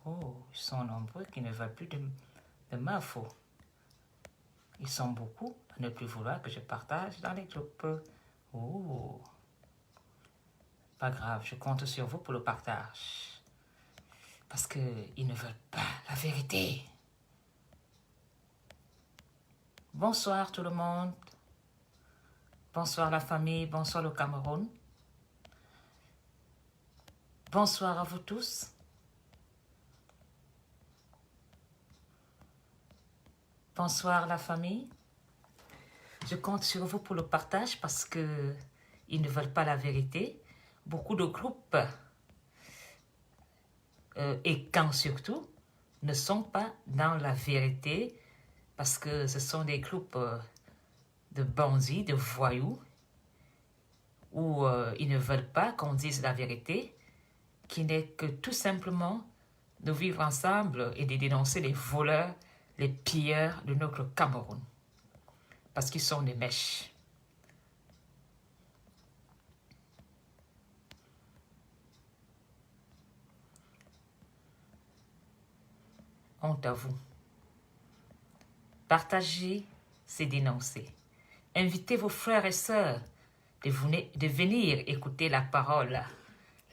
Oh, ils sont nombreux qui ne veulent plus de Mafo. Ils sont beaucoup à ne plus vouloir que je partage dans les groupes. Oh, pas grave, je compte sur vous pour le partage. Parce qu'ils ne veulent pas la vérité. Bonsoir tout le monde. Bonsoir la famille, bonsoir le Cameroun. Bonsoir à vous tous. Bonsoir la famille. Je compte sur vous pour le partage parce qu'ils ne veulent pas la vérité. Beaucoup de groupes, et quand surtout, ne sont pas dans la vérité parce que ce sont des groupes de bandits, de voyous, où ils ne veulent pas qu'on dise la vérité, qui n'est que tout simplement de vivre ensemble et de dénoncer les voleurs, les pilleurs de notre Cameroun. Parce qu'ils sont des mèches. Honte à vous. Partagez, c'est dénoncer. Invitez vos frères et sœurs de venir écouter la parole,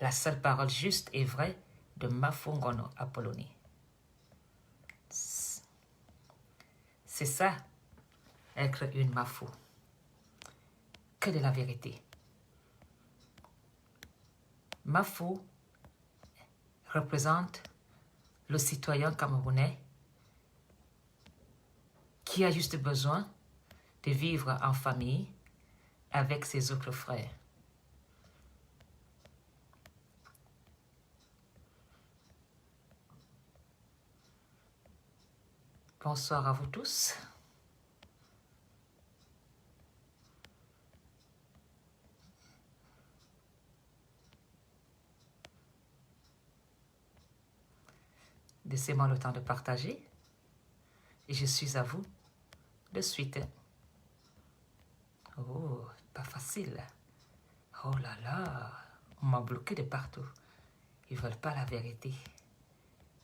la seule parole juste et vraie de Mafo Ngono Apollonie. C'est ça, être une Mafo. Que de la vérité. Mafo représente le citoyen camerounais qui a juste besoin de vivre en famille avec ses autres frères. Bonsoir à vous tous. Laissez-moi le temps de partager et je suis à vous de suite. Oh, pas facile. Oh là là, on m'a bloqué de partout. Ils ne veulent pas la vérité.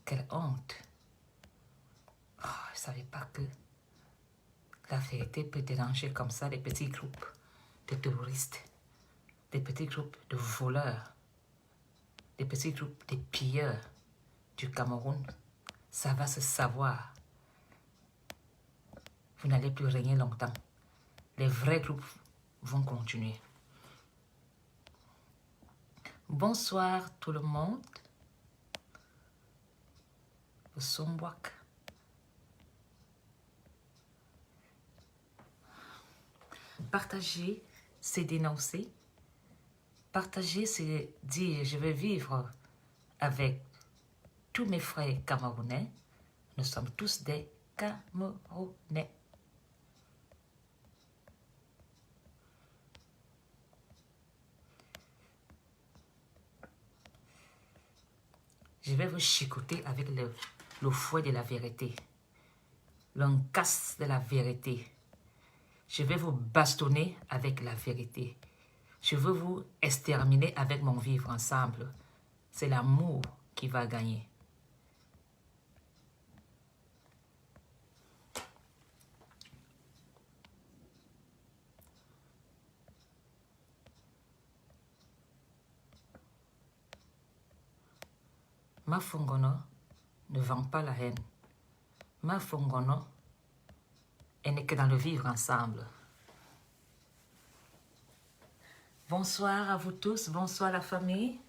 Quelle honte. Oh, je ne savais pas que la vérité peut déranger comme ça des petits groupes de terroristes, des petits groupes de voleurs, des petits groupes de pilleurs du Cameroun. Ça va se savoir. Vous n'allez plus régner longtemps. Les vrais groupes vont continuer. Bonsoir tout le monde. Sombouak. Partager, c'est dénoncer. Partager, c'est dire je vais vivre avec tous mes frères camerounais. Nous sommes tous des Camerounais. Je vais vous chicoter avec le fouet de la vérité, l'encasse de la vérité. Je vais vous bastonner avec la vérité. Je veux vous exterminer avec mon vivre ensemble. C'est l'amour qui va gagner. Mafo Ngono ne vend pas la haine. Mafo Ngono, elle n'est que dans le vivre ensemble. Bonsoir à vous tous, bonsoir la famille,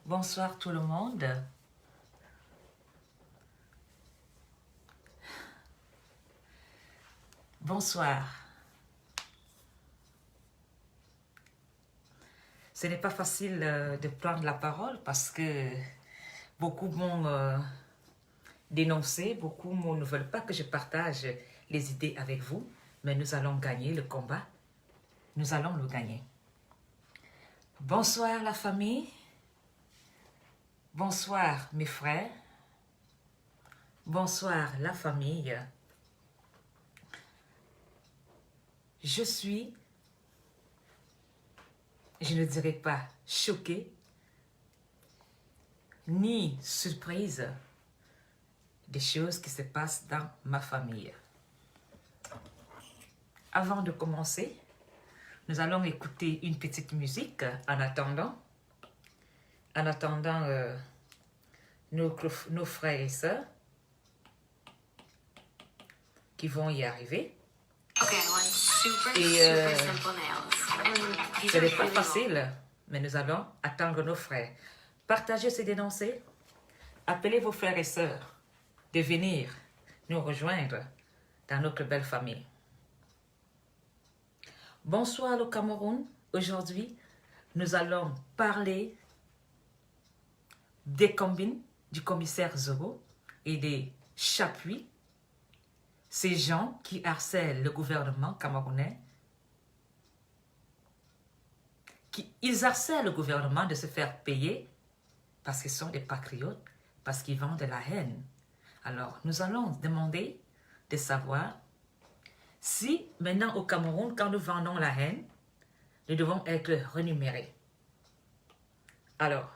bonsoir tout le monde. Bonsoir. Ce n'est pas facile de prendre la parole parce que beaucoup m'ont dénoncé, beaucoup ne veulent pas que je partage les idées avec vous, mais nous allons gagner le combat. Nous allons le gagner. Bonsoir la famille. Bonsoir mes frères. Bonsoir la famille. Je suis, je ne dirais pas choquée, ni surprise, des choses qui se passent dans ma famille. Avant de commencer, nous allons écouter une petite musique en attendant nos frères et sœurs qui vont y arriver. Et ce n'est pas facile, mais nous allons attendre nos frères. Partagez ces dénoncés. Appelez vos frères et sœurs de venir nous rejoindre dans notre belle famille. Bonsoir le Cameroun. Aujourd'hui, nous allons parler des combines du commissaire Zogo et des chapuis, ces gens qui harcèlent le gouvernement camerounais, ils harcèlent le gouvernement de se faire payer parce qu'ils sont des patriotes, parce qu'ils vendent de la haine. Alors, nous allons demander de savoir si maintenant au Cameroun, quand nous vendons la haine, nous devons être rémunérés. Alors,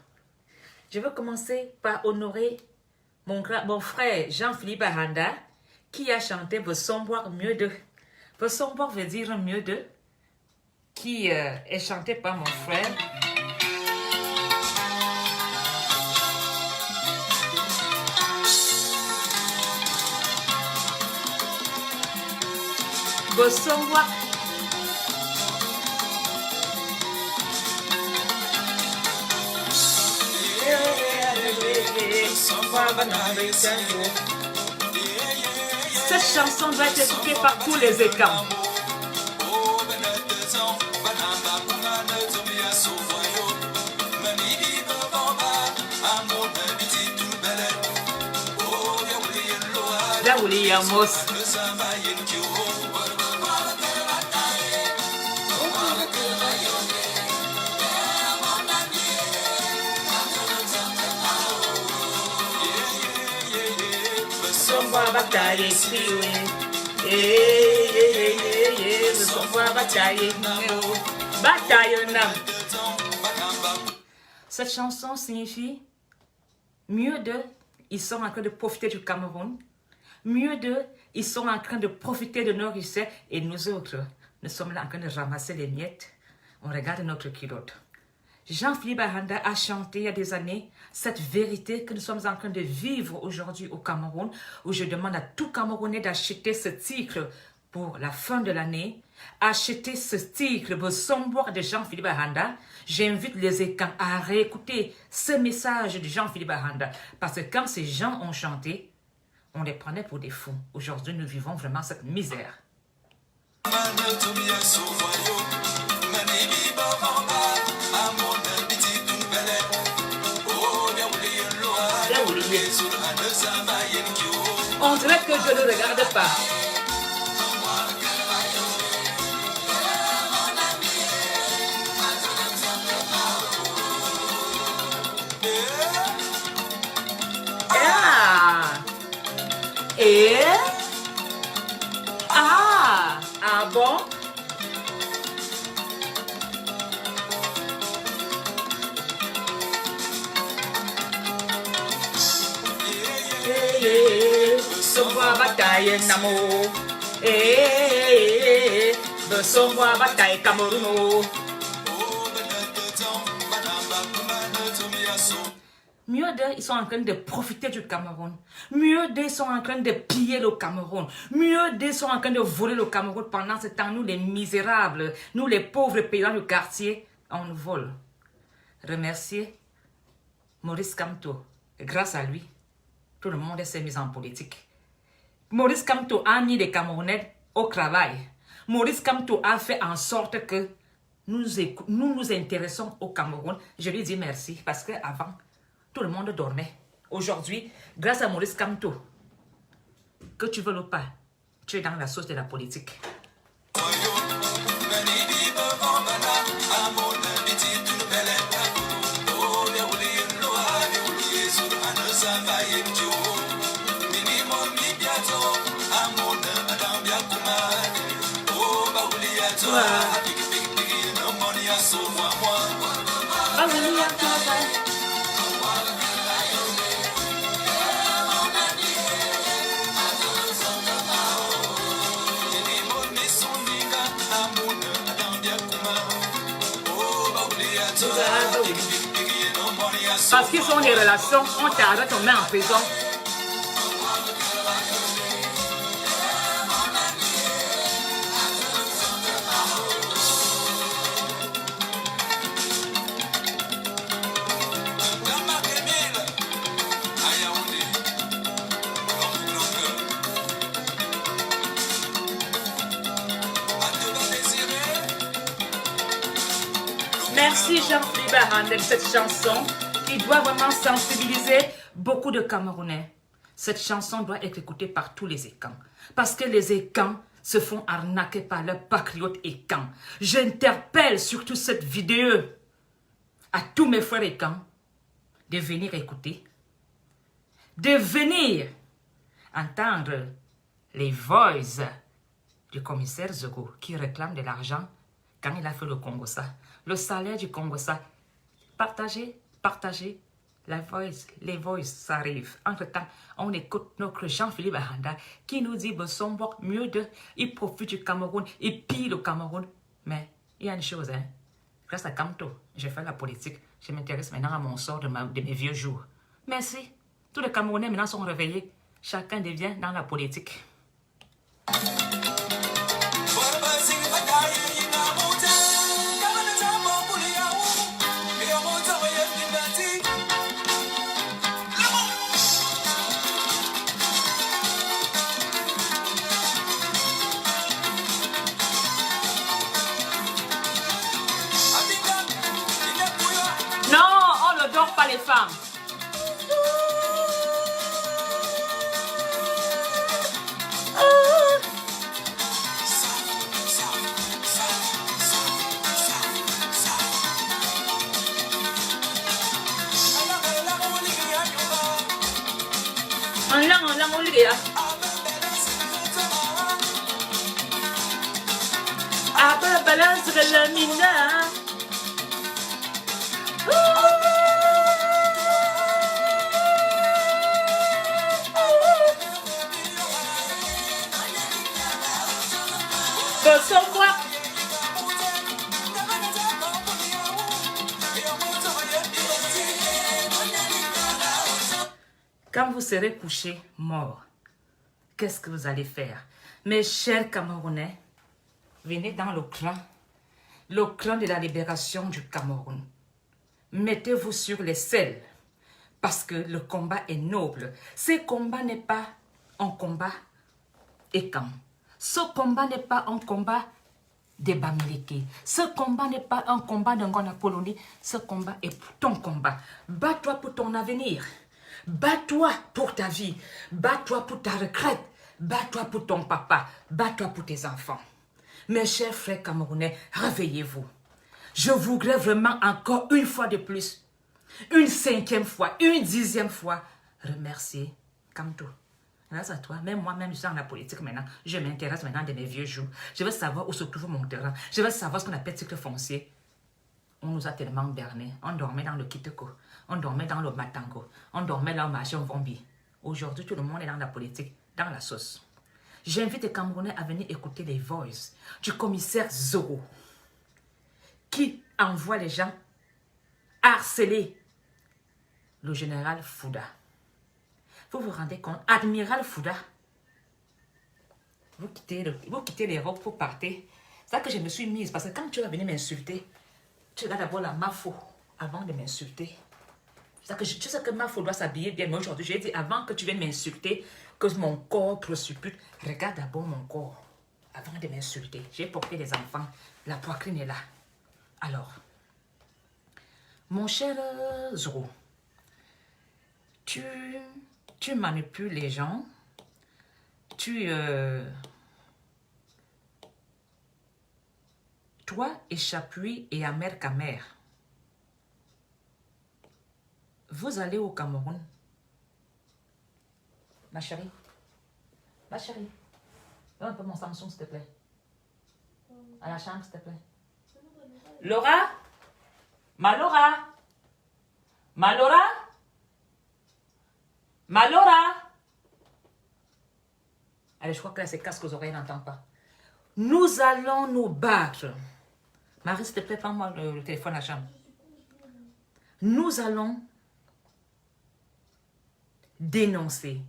je veux commencer par honorer mon frère Jean-Philippe Bahanda qui a chanté « Vosomboire mieux de ». Vosomboire veut dire mieux de, qui est chanté par mon frère. Vosomboire. Cette chanson doit être écoutée par tous les écrans. Là où il y a mos. Cette chanson signifie mieux de, ils sont en train de profiter du Cameroun, mieux de, ils sont en train de profiter de nos richesses et nous autres, nous sommes là en train de ramasser les miettes, on regarde notre culotte. Jean-Philippe Bahanda a chanté il y a des années cette vérité que nous sommes en train de vivre aujourd'hui au Cameroun, où je demande à tout Camerounais d'acheter ce titre pour la fin de l'année, acheter ce titre Vosomboire de Jean-Philippe Bahanda. J'invite les écrans à réécouter ce message de Jean-Philippe Bahanda, parce que quand ces gens ont chanté, on les prenait pour des fous. Aujourd'hui, nous vivons vraiment cette misère. On dirait que je ne regarde pas. Ah bon? Vosomboire bataille namo, Vosomboire bataille Cameroun. Mieux d'eux, ils sont en train de profiter du Cameroun. Mieux d'eux, ils sont en train de piller le Cameroun. Mieux d'eux, ils sont en train de voler le Cameroun. Pendant ce temps, nous les misérables, nous les pauvres paysans du quartier, on nous vole. Remercier Maurice Kamto. Grâce à lui, tout le monde s'est mis en politique. Maurice Kamto a mis les Camerounais au travail. Maurice Kamto a fait en sorte que nous nous intéressons au Cameroun. Je lui dis merci parce qu'avant, tout le monde dormait. Aujourd'hui, grâce à Maurice Kamto, que tu veux ou pas, tu es dans la sauce de la politique. Parce qu'ils ont des relations, on t'arrête, on met en prison. Merci Jean-Philippe Arandel, cette chanson qui doit vraiment sensibiliser beaucoup de Camerounais. Cette chanson doit être écoutée par tous les écans. Parce que les écans se font arnaquer par leurs patriotes écans. J'interpelle surtout cette vidéo à tous mes frères écans de venir écouter, de venir entendre les voices du commissaire Zogo qui réclame de l'argent quand il a fait le Congo-Ça. Le salaire du Congo-Ça. Partagez, partagez. Les voices, ça arrive. Entre-temps, on écoute notre Jean-Philippe Aranda qui nous dit mieux de, il profite du Cameroun, il pille le Cameroun. Mais il y a une chose, hein. Grâce à Kamto, j'ai fait la politique. Je m'intéresse maintenant à mon sort de mes vieux jours. Merci. Tous les Camerounais maintenant sont réveillés. Chacun devient dans la politique. Pas les femmes. Quand vous serez couché, mort, qu'est-ce que vous allez faire? Mes chers Camerounais, venez dans le clan de la libération du Cameroun. Mettez-vous sur les selles, parce que le combat est noble. Ce combat n'est pas un combat écan. Ce combat n'est pas un combat des Bamileke. Ce combat n'est pas un combat d'un grand Apollonie. Ce combat est ton combat. Bats-toi pour ton avenir. Bats-toi pour ta vie. Bats-toi pour ta retraite. Bats-toi pour ton papa. Bats-toi pour tes enfants. Mes chers frères camerounais, réveillez-vous. Je voudrais vraiment encore une fois de plus, une 5e fois, une 10e fois, remercier Kamto. Grâce à toi, même moi-même, je suis dans la politique maintenant. Je m'intéresse maintenant de mes vieux jours. Je veux savoir où se trouve mon terrain. Je veux savoir ce qu'on appelle titre foncier. On nous a tellement bernés. On dormait dans le Kitoko. On dormait dans le Matango. On dormait là au marché au Vombi. Aujourd'hui, tout le monde est dans la politique, dans la sauce. J'invite les Camerounais à venir écouter les voices du commissaire Zogo qui envoie les gens harceler le général Fouda. Vous vous rendez compte, Admiral Fouda, vous quittez l'Europe pour partir. C'est ça que je me suis mise, parce que quand tu vas venir m'insulter, tu regardes d'abord la Mafo avant de m'insulter. Tu sais que Mafo doit s'habiller bien, mais aujourd'hui, j'ai dit avant que tu viennes m'insulter, que mon corps précipite, regarde d'abord mon corps avant de m'insulter. J'ai porté des enfants, la poitrine est là. Alors, mon cher Zoro, tu manipules les gens, toi et Chapuis et Amer Kamer, vous allez au Cameroun. Ma chérie, donne un peu mon Samsung s'il te plaît. À la chambre s'il te plaît. Laura, Malora, allez, je crois qu'elle se casse aux oreilles, elle n'entend pas. Nous allons nous battre. Marie, s'il te plaît, prends-moi le téléphone à la chambre. Nous allons dénoncer.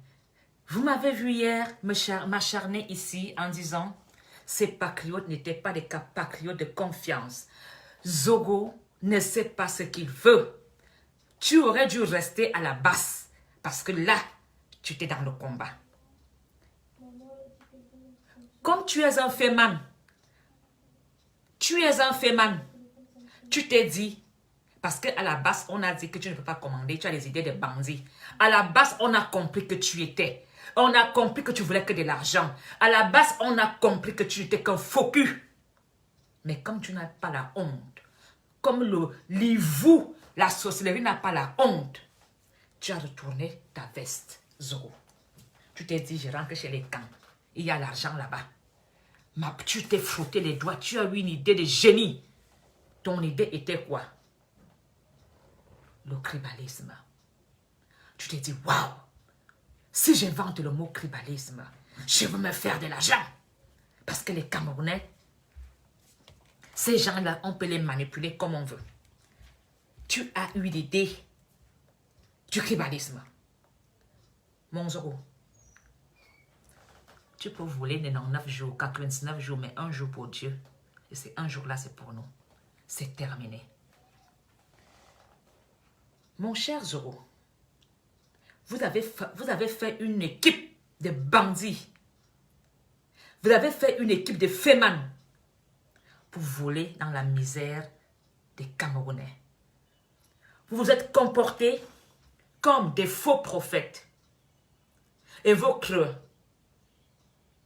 Vous m'avez vu hier m'acharner ici en disant ces patriotes n'étaient pas des patriotes de confiance. Zogo ne sait pas ce qu'il veut. Tu aurais dû rester à la base parce que là, tu étais dans le combat. Comme tu es un féman, tu t'es dit, parce qu'à la base, on a dit que tu ne peux pas commander, tu as les idées de bandits. À la base, on a compris que tu étais. On a compris que tu voulais que de l'argent. À la base, on a compris que tu n'étais qu'un faux cul. Mais comme tu n'as pas la honte, comme l'ivou, la sorcellerie n'a pas la honte, tu as retourné ta veste, Zoro. Tu t'es dit, je rentre chez les camps. Il y a l'argent là-bas. Tu t'es frotté les doigts. Tu as eu une idée de génie. Ton idée était quoi? Le tribalisme. Tu t'es dit, waouh, si j'invente le mot tribalisme, je veux me faire de l'argent. Parce que les Camerounais, ces gens-là, on peut les manipuler comme on veut. Tu as eu l'idée du tribalisme. Mon Zoro, tu peux voler 99 jours, 99 jours, mais un jour pour Dieu. Et c'est un jour-là, c'est pour nous. C'est terminé. Mon cher Zoro, vous avez fait une équipe de bandits. Vous avez fait une équipe de fémans pour voler dans la misère des Camerounais. Vous vous êtes comportés comme des faux prophètes. Et votre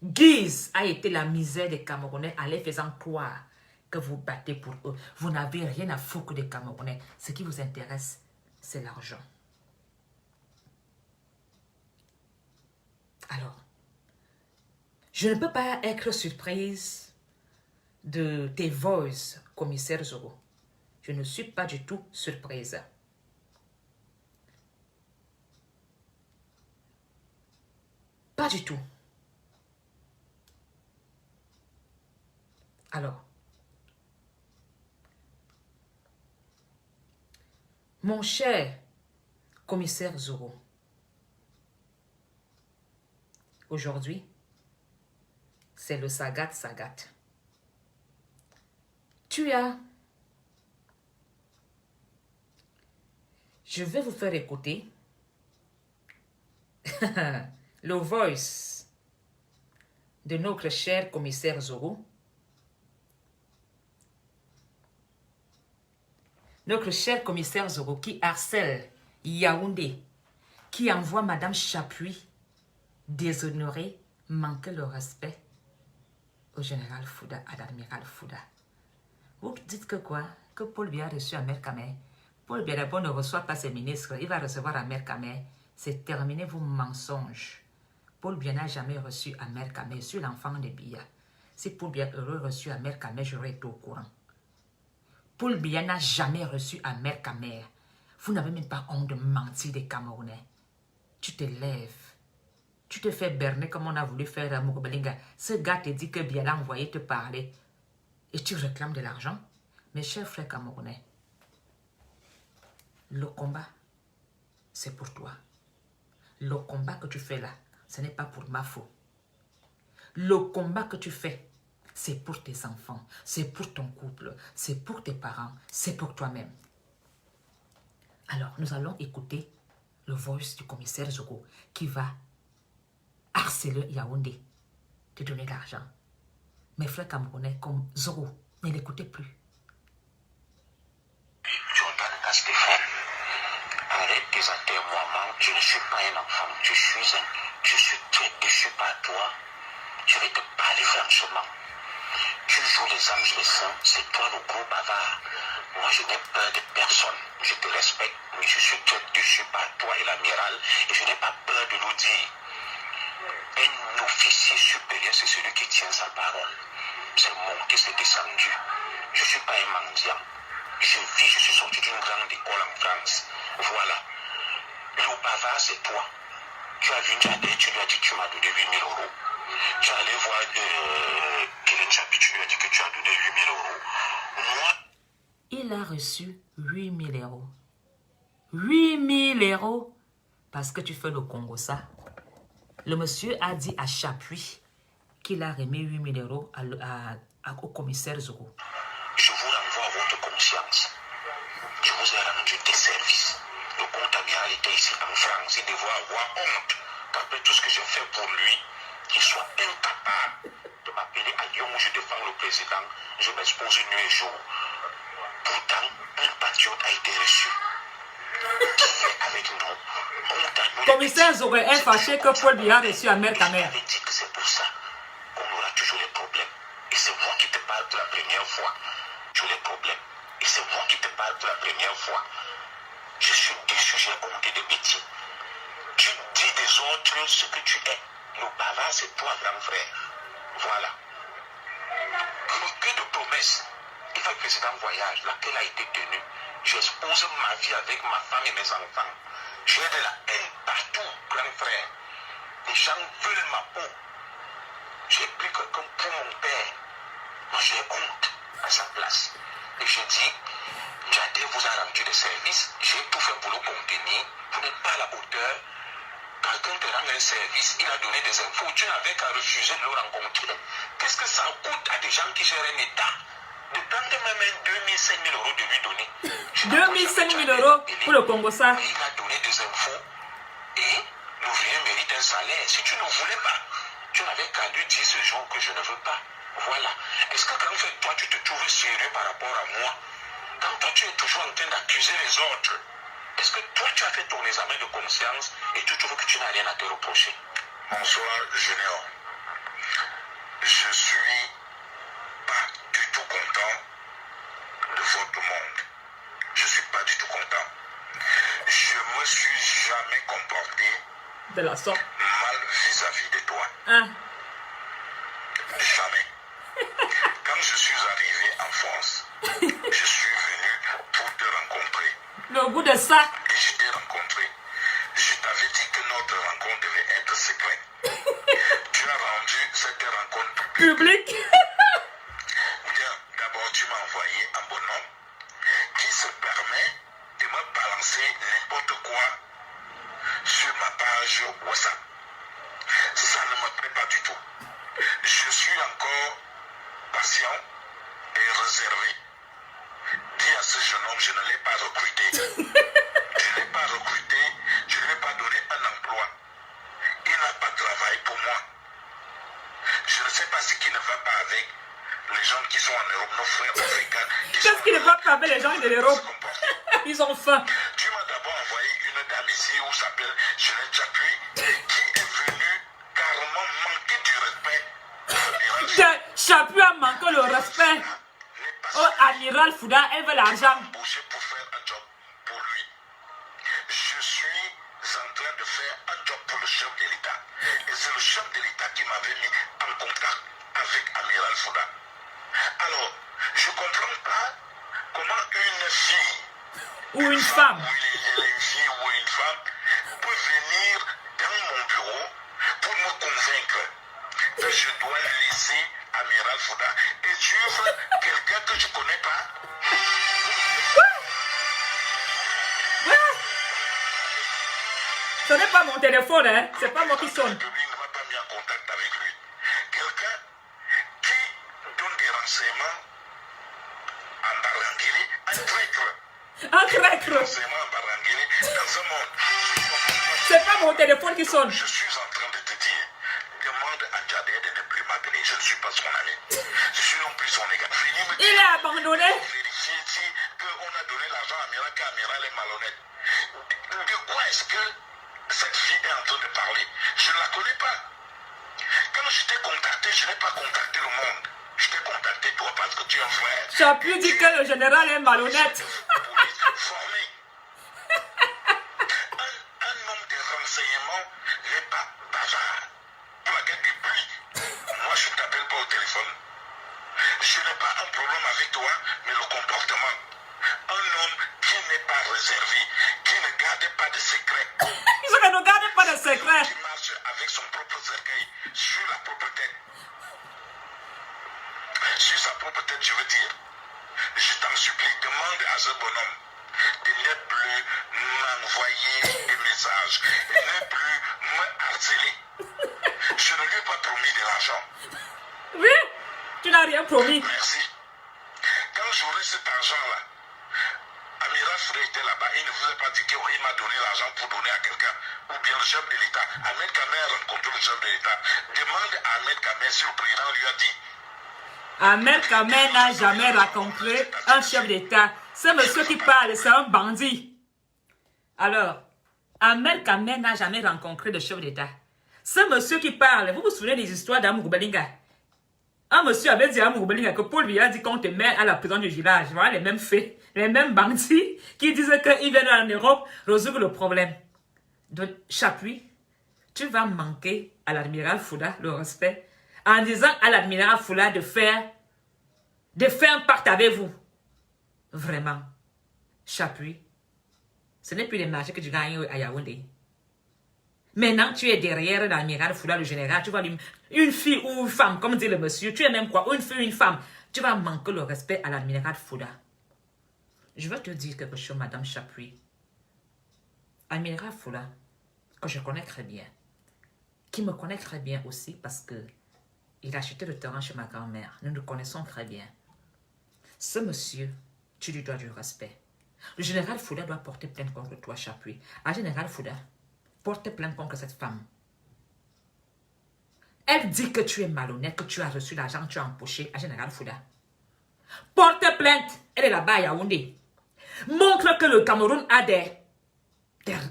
guise a été la misère des Camerounais en les faisant croire que vous battez pour eux. Vous n'avez rien à foutre des Camerounais. Ce qui vous intéresse, c'est l'argent. Alors, je ne peux pas être surprise de tes voices, commissaire Zoro. Je ne suis pas du tout surprise. Pas du tout. Alors, mon cher commissaire Zoro, aujourd'hui, c'est le Sagat. Tu as... Je vais vous faire écouter le voice de notre cher commissaire Zoro. Notre cher commissaire Zoro qui harcèle Yaoundé, qui envoie Madame Chapuis déshonorer, manquer le respect au général Fouda, à l'admiral Fouda. Vous dites que quoi? Que Paul Biya a reçu Ahmed Kamé. Paul Biya d'abord ne reçoit pas ses ministres, il va recevoir Ahmed Kamé. C'est terminé vos mensonges. Paul Biya n'a jamais reçu Ahmed Kamé, sur l'enfant de Biya. Si Paul Biya aurait reçu Ahmed Kamé, j'aurais été au courant. Paul Biya n'a jamais reçu Ahmed Kamé. Vous n'avez même pas honte de mentir des Camerounais. Tu te lèves. Tu te fais berner comme on a voulu faire à Moukbelinga. Ce gars te dit que Biya l'a envoyé te parler. Et tu réclames de l'argent. Mes chers frères camerounais, le combat, c'est pour toi. Le combat que tu fais là, ce n'est pas pour ma faute. Le combat que tu fais, c'est pour tes enfants, c'est pour ton couple, c'est pour tes parents, c'est pour toi-même. Alors, nous allons écouter le voice du commissaire Zoro qui va harceler Yaoundé de donner l'argent. Mes frères camerounais comme Zoro, ne l'écoutez plus. Arrête tes atermoiements, je ne suis pas un enfant, je suis pas toi. Je vais te parler franchement. Tu joues les âmes et les saints, c'est toi le gros bavard. Moi je n'ai peur de personne, je te respecte, mais je suis pas toi et l'amiral, et je n'ai pas peur de nous dire. Un officier supérieur, c'est celui qui tient sa parole. C'est monté, c'est descendu. Je ne suis pas un mendiant. Je suis sorti d'une grande école en France. Voilà. Le bavard, c'est toi. Tu as vu Ndjadé, tu lui as dit que tu m'as donné 8 000 euros. Tu es allé voir Kelen Chapi, tu lui as dit que tu as donné 8 000 euros. Moi... Il a reçu 8 000 euros. 8 000 euros parce que tu fais le Congo ça. Le monsieur a dit à Chapuis qu'il a remis 8 000 euros au commissaire Zogo. Je vous renvoie à votre conscience. Je vous ai rendu des services. Le compte amiral était ici en France. Il devait avoir honte qu'après tout ce que j'ai fait pour lui, qu'il soit incapable de m'appeler à Lyon où je défends le président. Je m'expose nuit et jour. Pourtant, un patriote a été reçu. Qui est avec nous? Commissaire Zogo est fâché que Paul Biya a reçu Amer Kamer. Je t'avais dit que c'est pour ça qu'on aura toujours des problèmes. Et c'est moi qui te parle pour la première fois. Toujours des problèmes. Et c'est moi qui te parle pour la première fois. Je suis déçu, j'ai honte de métier. Tu dis des autres ce que tu es. Le bavard, c'est toi, grand frère. Voilà. Que de promesses. Il va que le président voyage, laquelle a été tenue. J'expose ma vie avec ma femme et mes enfants. J'ai de la haine partout, grand frère. Les gens veulent ma peau. J'ai pris quelqu'un pour mon père. Moi, j'ai honte à sa place. Et je dis, Djadé vous a rendu des services. J'ai tout fait pour le contenir. Vous n'êtes pas à la hauteur. Quelqu'un te rend un service, il a donné des infos. Tu n'avais qu'à refuser de le rencontrer. Qu'est-ce que ça coûte à des gens qui gèrent un État de prendre même 2 000, 5 000 euros de lui donner? 2 000, 5 000 euros pour le Congo ça. Mais il a donné des infos et l'ouvrier mérite un salaire. Si tu ne voulais pas, tu n'avais qu'à lui dire ce jour que je ne veux pas. Voilà. Est-ce que quand fait, toi, tu te trouves sérieux par rapport à moi? Quand toi, tu es toujours en train d'accuser les autres, est-ce que toi, tu as fait ton examen de conscience et tu trouves que tu n'as rien à te reprocher? Bonsoir, Junior. Je suis pas du tout content de votre monde. Je suis pas du tout content. Je me suis jamais comporté De la sorte. mal vis-à-vis de toi. Hein? Jamais. Quand je suis arrivé en France, je suis venu pour te rencontrer. Le goût de ça. Et je t'ai rencontré. Je t'avais dit que notre rencontre devait être secrète. Tu as rendu cette rencontre publique. Bien, d'abord tu m'as envoyé un bonhomme qui se permet de me balancer n'importe quoi sur ma page WhatsApp. Ça ne me plaît pas du tout. Je suis encore patient et réservé. Dis à ce jeune homme, je ne l'ai pas recruté. Je ne l'ai pas recruté, je ne lui ai pas donné un emploi. Il n'a pas travaillé pour moi. Je ne sais pas ce qui ne va pas avec les gens qui sont en Europe, nos frères africains. Qu'est-ce qui ne va pas avec les gens de l'Europe? Ils ont faim. Tu m'as d'abord envoyé une dame ici où s'appelle Jeanette Chapuis, qui est venue carrément manquer du respect. Chapuis a manqué le respect. Oh, Amiral Fouda, elle veut l'argent. Boucher pour faire un job pour lui. Je suis en train de faire un job pour le chef de l'État. Et c'est le chef de l'État qui m'avait mis en contact avec Amiral Fouda. Alors, je ne comprends pas comment une fille ou une femme, elle est une fille ou une femme peut venir dans mon bureau pour me convaincre que je dois laisser Amiral Fouda et suivre quelqu'un que je ne connais pas. ce n'est pas mon téléphone, hein. C'est pas moi qui sonne. Le public ne m'a pas mis en contact avec lui. Quelqu'un qui donne des renseignements en Barangili, un traître. Un traître. Renseignements en Barangili dans ce monde. C'est pas mon téléphone qui sonne. Je suis en train de te dire, demande à Djadé de ne plus m'appeler. Je ne suis pas son ami. Je suis non plus son égal. Il est abandonné. Vérifier si on a donné l'argent à Amiral, qu'Amiral est malhonnête. De quoi est-ce que cette fille est en train de parler? Je ne la connais pas. Quand je t'ai contacté, je n'ai pas contacté le monde. Je t'ai contacté toi parce que tu es un frère. Chapuis dit que le général est malhonnête. Formé. Un homme de renseignement n'est pas bavard. Pour laquelle depuis, moi je ne t'appelle pas au téléphone. Je n'ai pas un problème avec toi, mais le comportement. Un homme qui n'est pas réservé, qui ne garde pas de secret. Ils ne gardent pas de secret. Qui marche avec son propre cercueil sur la propre tête. Sur sa propre tête, je veux dire. Je t'en supplie, demande à ce bonhomme de ne plus m'envoyer des messages message. Il n'est plus me harceler. Je ne lui ai pas promis de l'argent. Oui, tu n'as rien promis. Merci. Quand j'aurai cet argent-là, Amiral Foudé était là-bas, il ne vous a pas dit qu'il m'a donné l'argent pour donner à quelqu'un, ou bien le chef de l'État. Ahmed Kamer a rencontré le chef de l'État. Demande à Ahmed Kamer si le président lui a dit. Ahmed Kamer n'a jamais rencontré un chef d'État. Ce monsieur qui parle, c'est un bandit. Alors, Ahmed Kamer n'a jamais rencontré de chef d'État. Ce monsieur qui parle, vous vous souvenez des histoires d'Amour Belinga? Un monsieur avait dit à Amour Belinga que Paul lui a dit qu'on te met à la prison du village. Voilà les mêmes faits, les mêmes bandits qui disaient qu'ils viennent en Europe résoudre le problème. Donc, Chapuis, tu vas manquer à l'admiral Fouda le respect en disant à l'admiral Fouda de faire un pacte avec vous. Vraiment. Chapuis, ce n'est plus les marchés que tu gagnes à Yaoundé. Maintenant, tu es derrière l'admiral Fouda, le général, tu vas lui... Une fille ou une femme, comme dit le monsieur, tu es même quoi? Une fille ou une femme. Tu vas manquer le respect à l'admiral Fouda. Je vais te dire quelque chose, Madame Chapuis. Admiral Fouda, que je connais très bien, qui me connaît très bien aussi parce que il a acheté le terrain chez ma grand-mère. Nous nous connaissons très bien. Ce monsieur, tu lui dois du respect. Le général Fouda doit porter plainte contre toi, Chapuis. Ah, général Fouda, porte plainte contre cette femme. Elle dit que tu es malhonnête, que tu as reçu l'argent, tu as empoché à général Fouda. Porte plainte. Elle est là-bas à Yaoundé. Montre que le Cameroun a des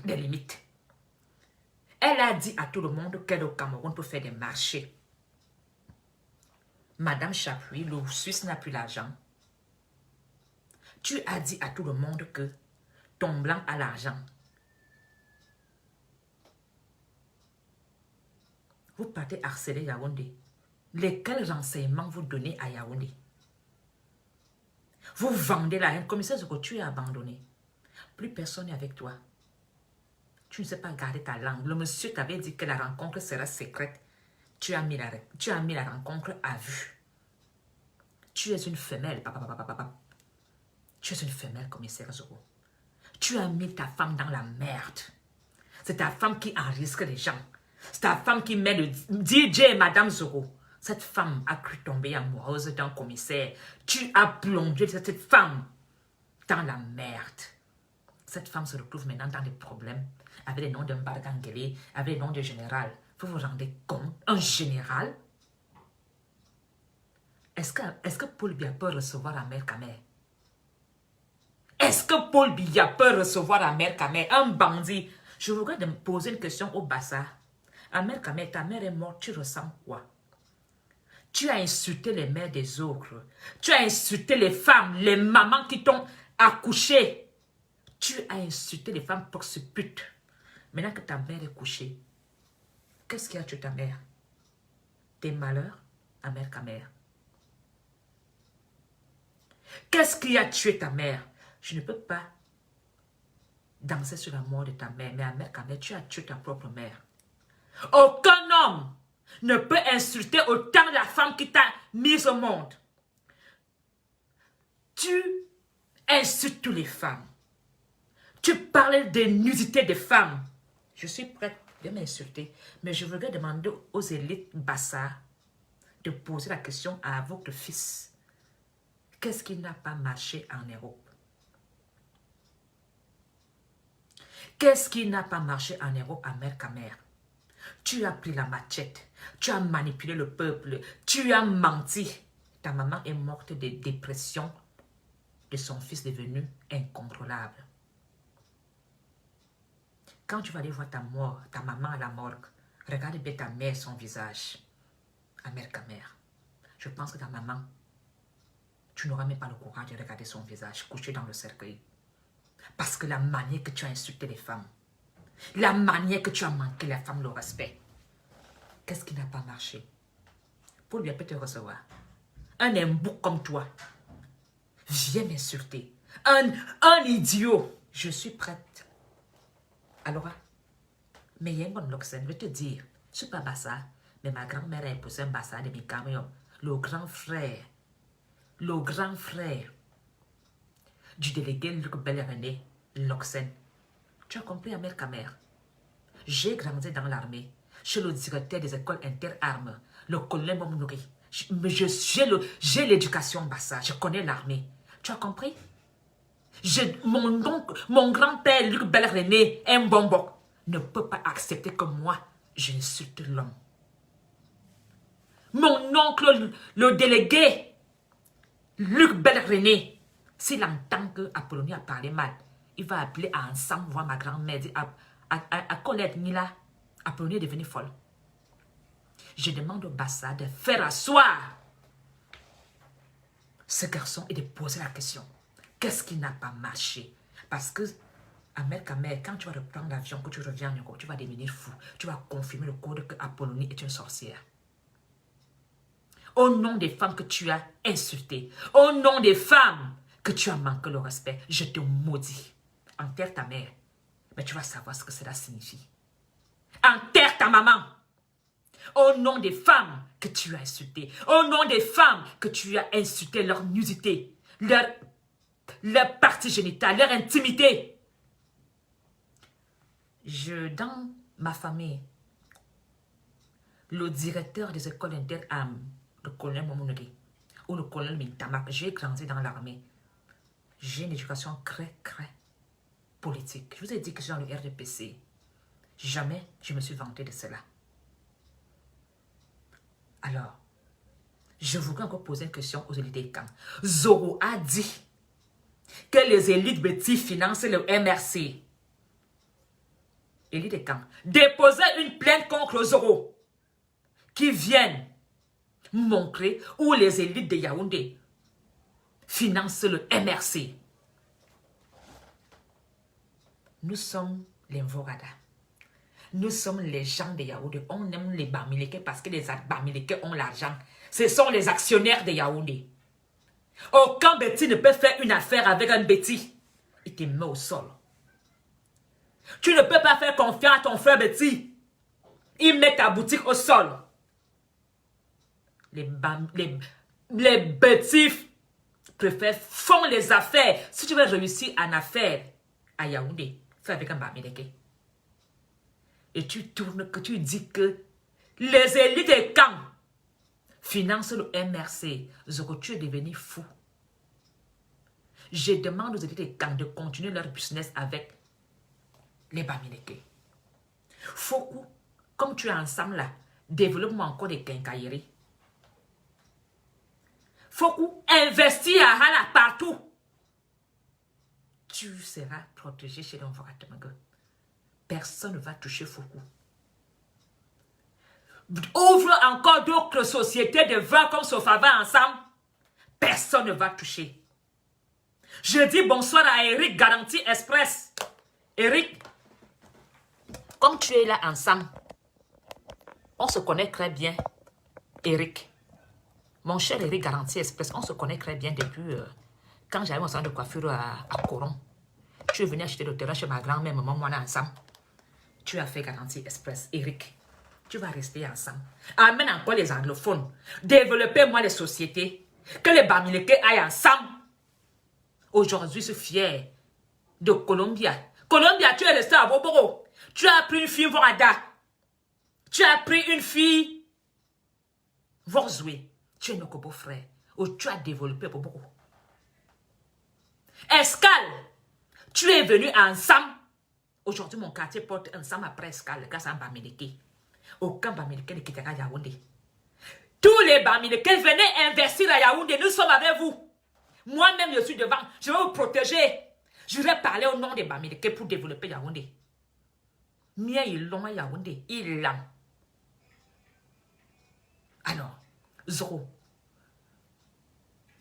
limites. Elle a dit à tout le monde que le Cameroun peut faire des marchés. Madame Chapuis, le Suisse n'a plus l'argent. Tu as dit à tout le monde que ton blanc a l'argent. Vous partez harceler Yaoundé. Lesquels renseignements vous donnez à Yaoundé? Vous vendez la haine. Commissaire Zoko, tu es abandonné. Plus personne n'est avec toi. Tu ne sais pas garder ta langue. Le monsieur t'avait dit que la rencontre sera secrète. Tu as mis la rencontre à vue. Tu es une femelle. Tu es une femelle, commissaire Zoko. Tu as mis ta femme dans la merde. C'est ta femme qui enregistre les gens. C'est ta femme qui met le DJ Madame Zoro. Cette femme a cru tomber amoureuse d'un commissaire. Tu as plongé cette femme dans la merde. Cette femme se retrouve maintenant dans des problèmes avec les noms d'un barganguélé, avec les noms de général. Vous vous rendez compte? Un général? Est-ce que Paul Biya peut recevoir Ahmed Kamer? Est-ce que Paul Biya peut recevoir Ahmed Kamer? Un bandit. Je regrette de me poser une question au Bassa. Ahmed Kamer, ta mère est morte, tu ressens quoi? Tu as insulté les mères des autres. Tu as insulté les femmes, les mamans qui t'ont accouché. Tu as insulté les femmes pour ce pute. Maintenant que ta mère est couchée, qu'est-ce qui a tué ta mère? Tes malheurs, Ahmed Kamer. Qu'est-ce qui a tué ta mère? Je ne peux pas danser sur la mort de ta mère, mais Ahmed Kamer, tu as tué ta propre mère. Aucun homme ne peut insulter autant la femme qui t'a mise au monde. Tu insultes toutes les femmes. Tu parles des nudités des femmes. Je suis prête de m'insulter, mais je voudrais demander aux élites Bassa de poser la question à votre fils. Qu'est-ce qui n'a pas marché en Europe? Qu'est-ce qui n'a pas marché en Europe, Ahmed Kamer? Tu as pris la machette, tu as manipulé le peuple, tu as menti. Ta maman est morte de dépression de son fils devenu incontrôlable. Quand tu vas aller voir ta maman à la morgue, regarde bien ta mère, son visage. Ahmed Kamer, je pense que ta maman, tu n'auras même pas le courage de regarder son visage couché dans le cercueil. Parce que la manière que tu as insulté les femmes, la manière que tu as manqué la femme le respect, qu'est-ce qui n'a pas marché? Paul Biya peut te recevoir. Un imbouc comme toi viens m'insulter. Un idiot. Je suis prête. Alors, mais il y a une bonne loxène, je vais te dire, je ne suis pas Bassa, mais ma grand-mère a imposé un Bassa de mes camions. Le grand frère du délégué Luc Bel-René, Loxène. Tu as compris, Ahmed Kamer? J'ai grandi dans l'armée, chez le directeur des écoles interarmes, le colonel Momonouri. J'ai l'éducation Bassa, je connais l'armée. Tu as compris? Mon grand-père, Luc Bel-René, un bonbon, ne peut pas accepter que moi, j'insulte l'homme. Mon oncle, le délégué, Luc Bel-René, s'il entend que Apollonie a parlé mal, il va appeler ensemble voir ma grand-mère, dire à Colette Nila, Apollonie est devenue folle. Je demande au Bassa de faire asseoir ce garçon et de poser la question. Qu'est-ce qui n'a pas marché? Parce que, Ahmed Kamer, quand tu vas reprendre l'avion, que tu reviens en Europe, tu vas devenir fou. Tu vas confirmer le code que Apollonie est une sorcière. Au nom des femmes que tu as insultées, au nom des femmes que tu as manqué le respect, je te maudis. Enterre ta mère, mais tu vas savoir ce que cela signifie. Enterre ta maman. Au nom des femmes que tu as insultées, au nom des femmes que tu as insulté leur nudité, leur partie génitale, leur intimité. Dans ma famille, le directeur des écoles interarmes, le colonel Momonouri, ou le colonel Mintamak, j'ai grandi dans l'armée. J'ai une éducation très politique. Je vous ai dit que je suis dans le RDPC. Jamais je me suis vanté de cela. Alors, je voudrais encore poser une question aux élites des camps. Zoro a dit que les élites Betty financent le MRC. Élite des camps, déposez une plainte contre Zoro qui viennent montrer où les élites de Yaoundé financent le MRC. Nous sommes les Mvorada. Nous sommes les gens de Yaoundé. On aime les Bamileke parce que les Bamileke ont l'argent. Ce sont les actionnaires de Yaoundé. Aucun Betty ne peut faire une affaire avec un Betty. Il te met au sol. Tu ne peux pas faire confiance à ton frère Betty. Il met ta boutique au sol. Les Betty font les affaires. Si tu veux réussir en affaires à Yaoundé, fais avec un Bamileke. Et tu tournes, que tu dis que les élites des camps financent le MRC. Zoro, tu es devenu fou. Je demande aux élites des camps de continuer leur business avec les Bamileke. Foku, comme tu es ensemble là, développe-moi encore des quincailleries. Foku, investis à Hala partout. Tu seras protégé chez l'Envoratamago. Personne ne va toucher Foku. Ouvre encore d'autres sociétés de vin comme Sofava ensemble. Personne ne va toucher. Je dis bonsoir à Eric Garantie Express. Eric, comme tu es là ensemble, on se connaît très bien. Eric, mon cher Eric Garantie Express, on se connaît très bien depuis quand j'avais mon salon de coiffure à Coron. Tu es venu acheter le terrain chez ma grand-mère, maman, moi, ensemble. Tu as fait Garantie Express, Eric. Tu vas rester ensemble. Amène encore les anglophones. Développez-moi les sociétés. Que les Bamileke aillent ensemble. Aujourd'hui, je suis fier de Colombia. Colombia, tu es resté à Boboro. Tu as pris une fille Vorada. Tu as pris une fille Vorzoué. Tu es notre beau-frère. Ou tu as développé Boboro. Escale. Tu es venu ensemble. Aujourd'hui, mon quartier porte ensemble après Escale, grâce à un Bamileke. Aucun Bamileke ne quittera Yaoundé. Tous les Bamileke venez investir à Yaoundé. Nous sommes avec vous. Moi-même, je suis devant. Je vais vous protéger. Je vais parler au nom des Bamileke pour développer Yaoundé. Mien, ils l'ont à Yaoundé. Ils l'ont. Alors, Zoro.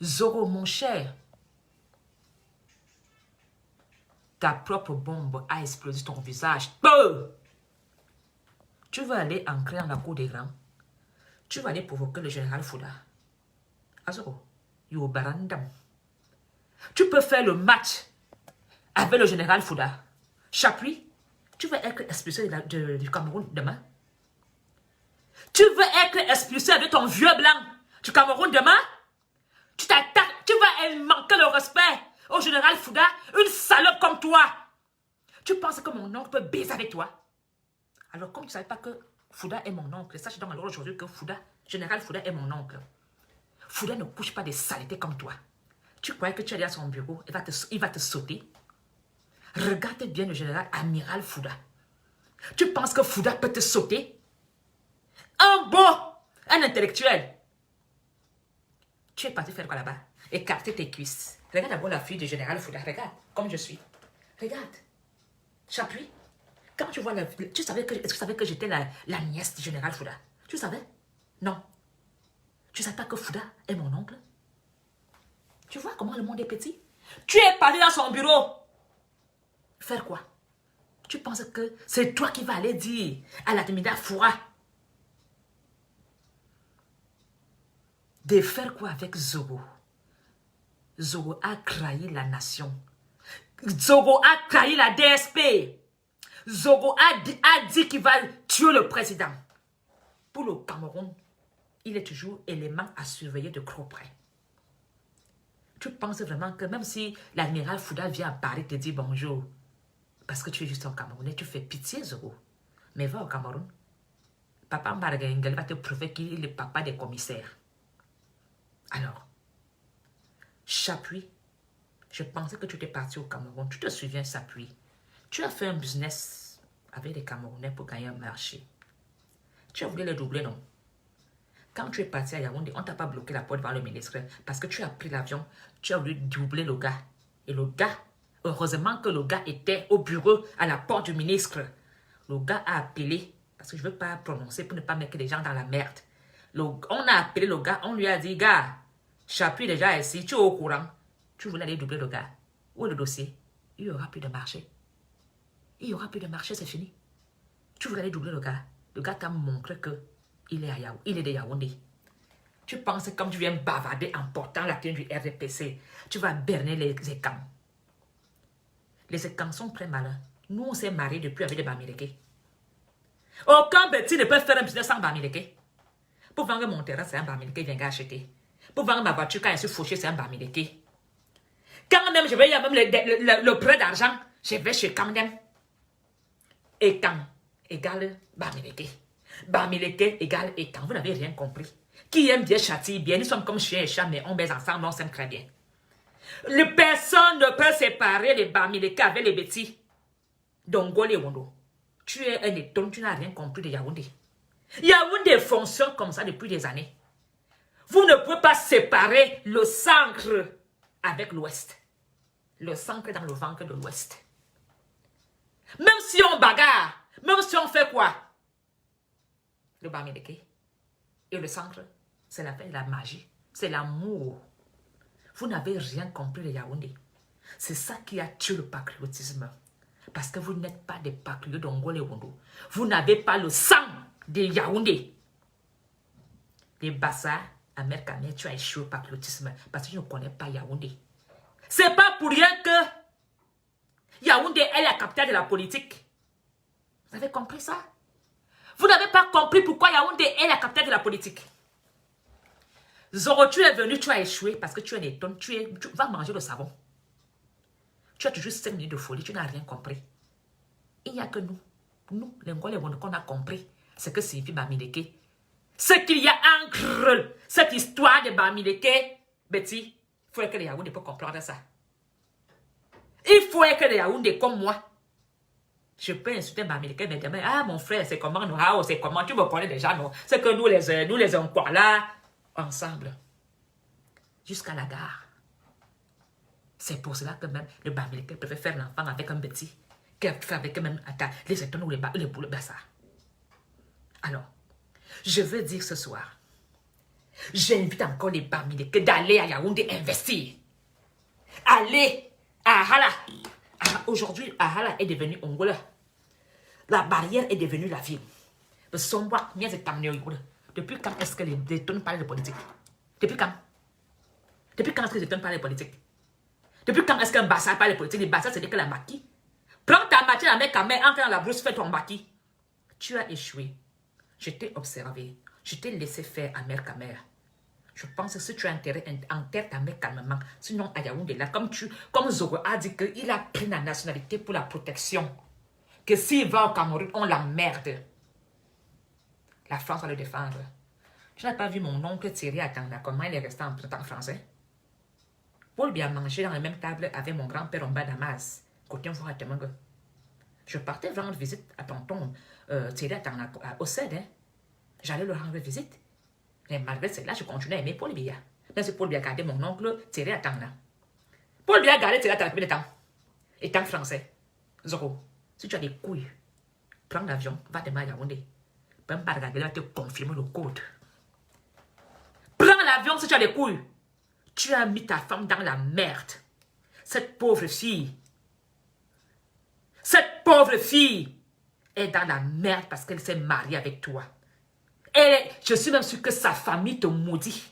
Zoro, mon cher. Ta propre bombe a explosé ton visage. Tu vas aller ancrer dans la cour des grands. Tu vas aller provoquer le général Fouda. Azoro, yo barandam. Tu peux faire le match avec le général Fouda. Chapuis, tu vas être expulsé du Cameroun demain. Tu veux être expulsé avec ton vieux blanc du Cameroun demain. Tu t'attaques, tu vas manquer le respect au général Fouda, une salope comme toi. Tu penses que mon oncle peut baiser avec toi? Alors, comme tu ne savais pas que Fouda est mon oncle, sache donc alors aujourd'hui que Général Fouda est mon oncle. Fouda ne couche pas des saletés comme toi. Tu croyais que tu allais à son bureau, il va te sauter. Regarde bien le général amiral Fouda. Tu penses que Fouda peut te sauter? Un intellectuel. Tu es parti faire quoi là-bas? Écarter tes cuisses. Regarde d'abord la fille du général Fouda. Regarde comme je suis. Regarde. J'appuie. Quand tu vois est-ce que tu savais que j'étais la nièce du général Fouda? Tu savais? Non. Tu ne savais pas que Fouda est mon oncle? Tu vois comment le monde est petit? Tu es parti dans son bureau. Faire quoi? Tu penses que c'est toi qui vas aller dire à la Temida Foura de faire quoi avec Zogo? Zogo a trahi la nation. Zogo a trahi la DSP. Zogo a dit qu'il va tuer le président. Pour le Cameroun, il est toujours élément à surveiller de trop près. Tu penses vraiment que même si l'admiral Fouda vient à Paris te dire bonjour, parce que tu es juste un Camerounais, tu fais pitié, Zogo. Mais va au Cameroun. Papa Mbargengel va te prouver qu'il est le papa des commissaires. Alors, Chapuis, je pensais que tu étais parti au Cameroun. Tu te souviens, Chapuis? Tu as fait un business avec les Camerounais pour gagner un marché. Tu as voulu le doubler, non? Quand tu es parti à Yaoundé, on ne t'a pas bloqué la porte devant le ministre parce que tu as pris l'avion, tu as voulu doubler le gars. Et le gars, heureusement que le gars était au bureau à la porte du ministre. Le gars a appelé, parce que je ne veux pas prononcer pour ne pas mettre les gens dans la merde. On a appelé le gars, on lui a dit, gars, Chapuis déjà ici, tu es au courant. Tu voulais aller doubler le gars. Où est le dossier? Il n'y aura plus de marché. Il n'y aura plus de marché, c'est fini. Tu voulais aller doubler le gars. Le gars t'a montré que il est de Yaoundé. Tu penses que comme tu viens bavarder en portant la tenue du RDPC, tu vas berner les écans. Les écans sont très malins. Nous, on s'est mariés depuis avec des Bamileke. Aucun petit ne peut faire un business sans Bamileke. Pour vendre mon terrain, c'est un Bamileke qui vient acheter. Pour vendre ma voiture, quand je suis fauché, c'est un Bamileke. Quand même, je vais y avoir même le prêt d'argent, je vais chez Camden. Écan égale Bamileke. Bamileke égale écan. Vous n'avez rien compris. Qui aime bien châtie bien. Nous sommes comme chien et chat, mais on baise ensemble, on s'aime très bien. Personne ne peut séparer les Bamileke avec les bêtis. Dongo les Wondo. Tu es un éton, tu n'as rien compris de Yaoundé. Yaoundé fonctionne comme ça depuis des années. Vous ne pouvez pas séparer le centre avec l'ouest. Le centre est dans le ventre de l'ouest. Même si on bagarre, même si on fait quoi? Le Bamileke et le centre, c'est la magie, c'est l'amour. Vous n'avez rien compris de Yaoundé. C'est ça qui a tué le patriotisme. Parce que vous n'êtes pas des patriotes d'Ongole et Wondo. Vous n'avez pas le sang de Yaoundé. Les Bassa, Américains, tu as échoué au patriotisme parce que tu ne connais pas Yaoundé. C'est pas pour rien que Yaoundé est la capitale de la politique. Vous avez compris ça? Vous n'avez pas compris pourquoi Yaoundé est la capitale de la politique. Zoro, tu es venu, tu as échoué parce que tu es un éton, tu vas manger le savon. Tu as toujours 5 minutes de folie, tu n'as rien compris. Il n'y a que nous, les Ngolais, qu'on a compris ce que signifie Bamileke. Ce qu'il y a entre cette histoire de Bamileke, Betty, il faut que les Yaoundé puissent comprendre ça. Il faut que les Yaoundé comme moi. Je peux insulter Bamileke, mais demain, ah mon frère, c'est comment, ah, c'est comment, tu me connais déjà, non? C'est que nous les quoi là, ensemble, jusqu'à la gare. C'est pour cela que même le Bamileke peut faire l'enfant avec un petit, qu'elle fait avec même les étonnes ou les boules bassa. Alors, je veux dire ce soir, j'invite encore les Bamileke d'aller à Yaoundé investir. Allez à Hala. Aujourd'hui, Ahala est devenu Angola. La barrière est devenue la ville. Depuis quand est-ce que les étonnes parlent de politique? Depuis quand? Depuis quand est-ce que les étonnes parlent de politique? Depuis quand est-ce qu'un Bassa parle de politique? Les Bassa, c'est que la maquille. Prends ta matière, la mec, entre dans la brousse, fais ton maquille. Tu as échoué. Je t'ai observé. Je t'ai laissé faire à mère qu'à mère. Je pense que si tu as intérêt, enterre ta mère calmement. Sinon, à Yaoundé, là, comme Zogo a dit qu'il a pris la nationalité pour la protection. que s'il va au Cameroun, on l'emmerde. La France va le défendre. Tu n'as pas vu mon oncle Thierry Atanga, comment il est resté en temps français? Paul Biya mangeait dans la même table avec mon grand-père en bas d'Amas, côté voir à Temangue. Je partais rendre visite à tonton Thierry Atanga au CED. Hein. J'allais le rendre visite. Mais malgré cela, je continuais à aimer Paul Biya. Mais c'est Paul Biya gardait mon oncle Thierry Atanga. Paul Biya gardait Thierry Atanga depuis le temps. Étant français. Zoro, si tu as des couilles, prends l'avion, va demain à Yaoundé. Même pas regarder, va te confirmer le code. Prends l'avion si tu as des couilles. Tu as mis ta femme dans la merde. Cette pauvre fille. Cette pauvre fille est dans la merde parce qu'elle s'est mariée avec toi. Et je suis même sûr que sa famille te maudit.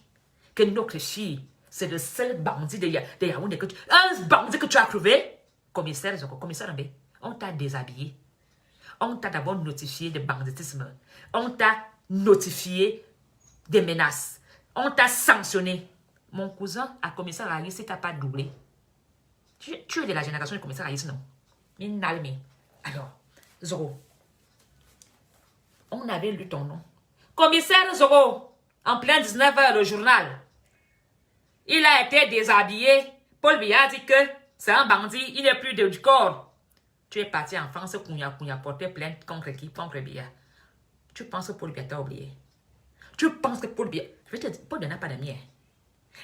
Que notre fille, c'est le seul bandit de Yaoundé. Un bandit que tu as crevé. Commissaire Zoko, commissaire Mbé, on t'a déshabillé. On t'a d'abord notifié de banditisme. On t'a notifié des menaces. On t'a sanctionné. Mon cousin, à commissaire Alice, si t'as pas doublé. Tu es de la génération du commissaire Alice, non? Minalmi. Alors, Zoro, on avait lu ton nom. Commissaire Zoro, en plein 19h, le journal. Il a été déshabillé. Paul Biya a dit que c'est un bandit, il n'est plus du corps. Tu es parti en France, Kounia porté plainte contre qui? Contre Biya. Tu penses que Paul Biya t'a oublié? Tu penses que Paul Biya... Je vais te dire, Paul Biya n'a pas d'amis.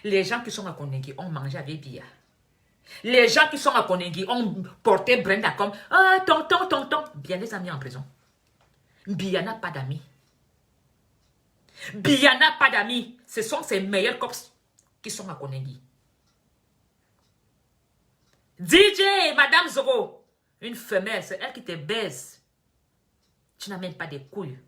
Les gens qui sont à Konengi ont mangé avec Biya. Les gens qui sont à Konengi ont porté Brenda comme « Ah, tonton. » Biya les a mis en prison. Biya n'a pas d'amis. Biya n'a pas d'amis. Ce sont ses meilleurs cops qui sont à Konengi. DJ, Madame Zoro, une femelle, c'est elle qui te baise. Tu n'as même pas des couilles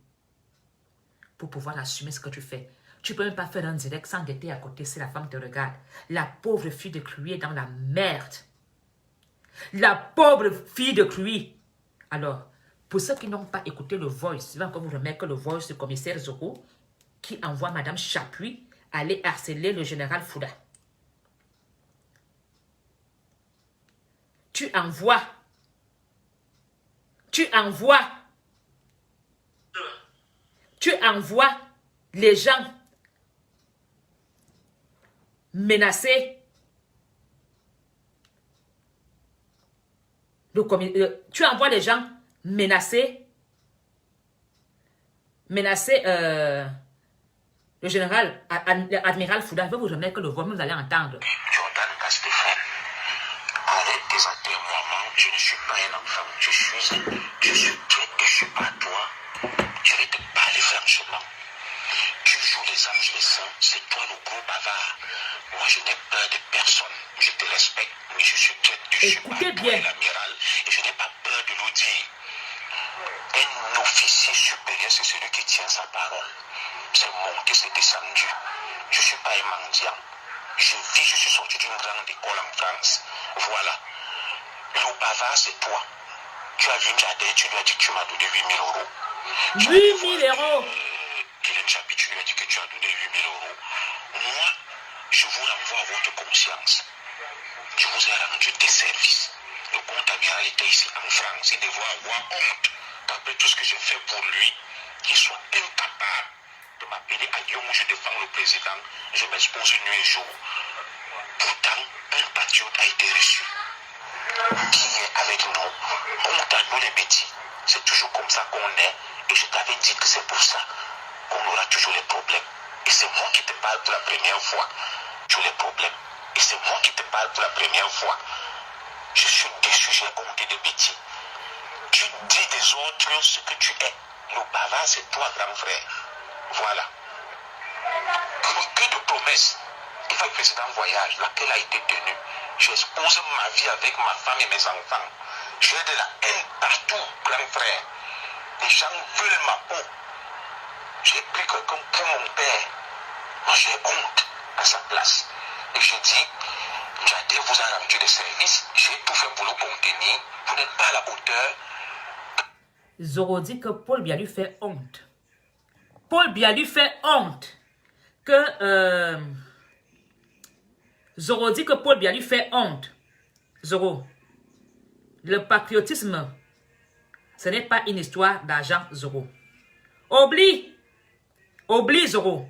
pour pouvoir assumer ce que tu fais. Tu ne peux même pas faire un direct sans guetter à côté si la femme te regarde. La pauvre fille de Cruy est dans la merde. La pauvre fille de Cruy. Alors, pour ceux qui n'ont pas écouté le voice, je vais encore vous remettre le voice du commissaire Zoro qui envoie Madame Chapuis aller harceler le général Fouda. Tu envoies les gens menacer tu envoies les gens menacer le général, l'admiral Fouda. Je vais vous remettre le voix, vous allez entendre. Jordan Castéphane, arrête tes atermoiements, je ne suis pas un enfant, je suis pas toi. Je vais te parler franchement. Tu joues les anges les saints, c'est toi le gros bavard. Moi je n'ai peur de personne, je te respecte, mais je suis très Écoutez bien. l'amiral et je n'ai pas peur de le dire. Un officier supérieur, c'est celui qui tient sa parole. C'est monté, c'est descendu. Je ne suis pas un mendiant. Je suis sorti d'une grande école en France. Voilà. Le bavard, c'est toi. Tu as vu Njadé, tu lui as dit que tu m'as donné 8 000 euros. 8 000 euros. Kylian Chapi, tu lui as dit que tu as donné 8 000 euros. Moi, je vous renvoie à votre conscience. Je vous ai rendu des services. Le compte amiral était ici en France. Il devrait avoir honte d'après tout ce que j'ai fait pour lui. Qu'il soit incapable de m'appeler à Lyon où je défends le président. Je m'expose nuit et jour. Pourtant, un patriote a été reçu. Qui est avec nous? On t'a nous les bêtises. C'est toujours comme ça qu'on est. Et je t'avais dit que c'est pour ça qu'on aura toujours les problèmes. Et c'est moi qui te parle pour la première fois. Tous les problèmes. Et c'est moi qui te parle pour la première fois. Je suis déçu, j'ai honte de bêtises. Tu dis des autres ce que tu es. Le bavard, c'est toi, grand frère. Voilà. Que de promesses. Il va le président voyage, laquelle a été tenue. J'expose ma vie avec ma femme et mes enfants. J'ai de la haine partout, grand frère. Les gens veulent ma peau. J'ai pris quelqu'un pour mon père. Moi, j'ai honte à sa place. Et je dis, Njadé vous a rendu des services. J'ai tout fait pour le contenir. Vous n'êtes pas à la hauteur. Zoro dit que Paul Biya lui fait honte. Paul Biya lui fait honte. Zoro dit que Paul Biya lui fait honte. Zoro, le patriotisme, Ce n'est pas une histoire d'argent, Zoro. Oublie. Oublie, Zoro.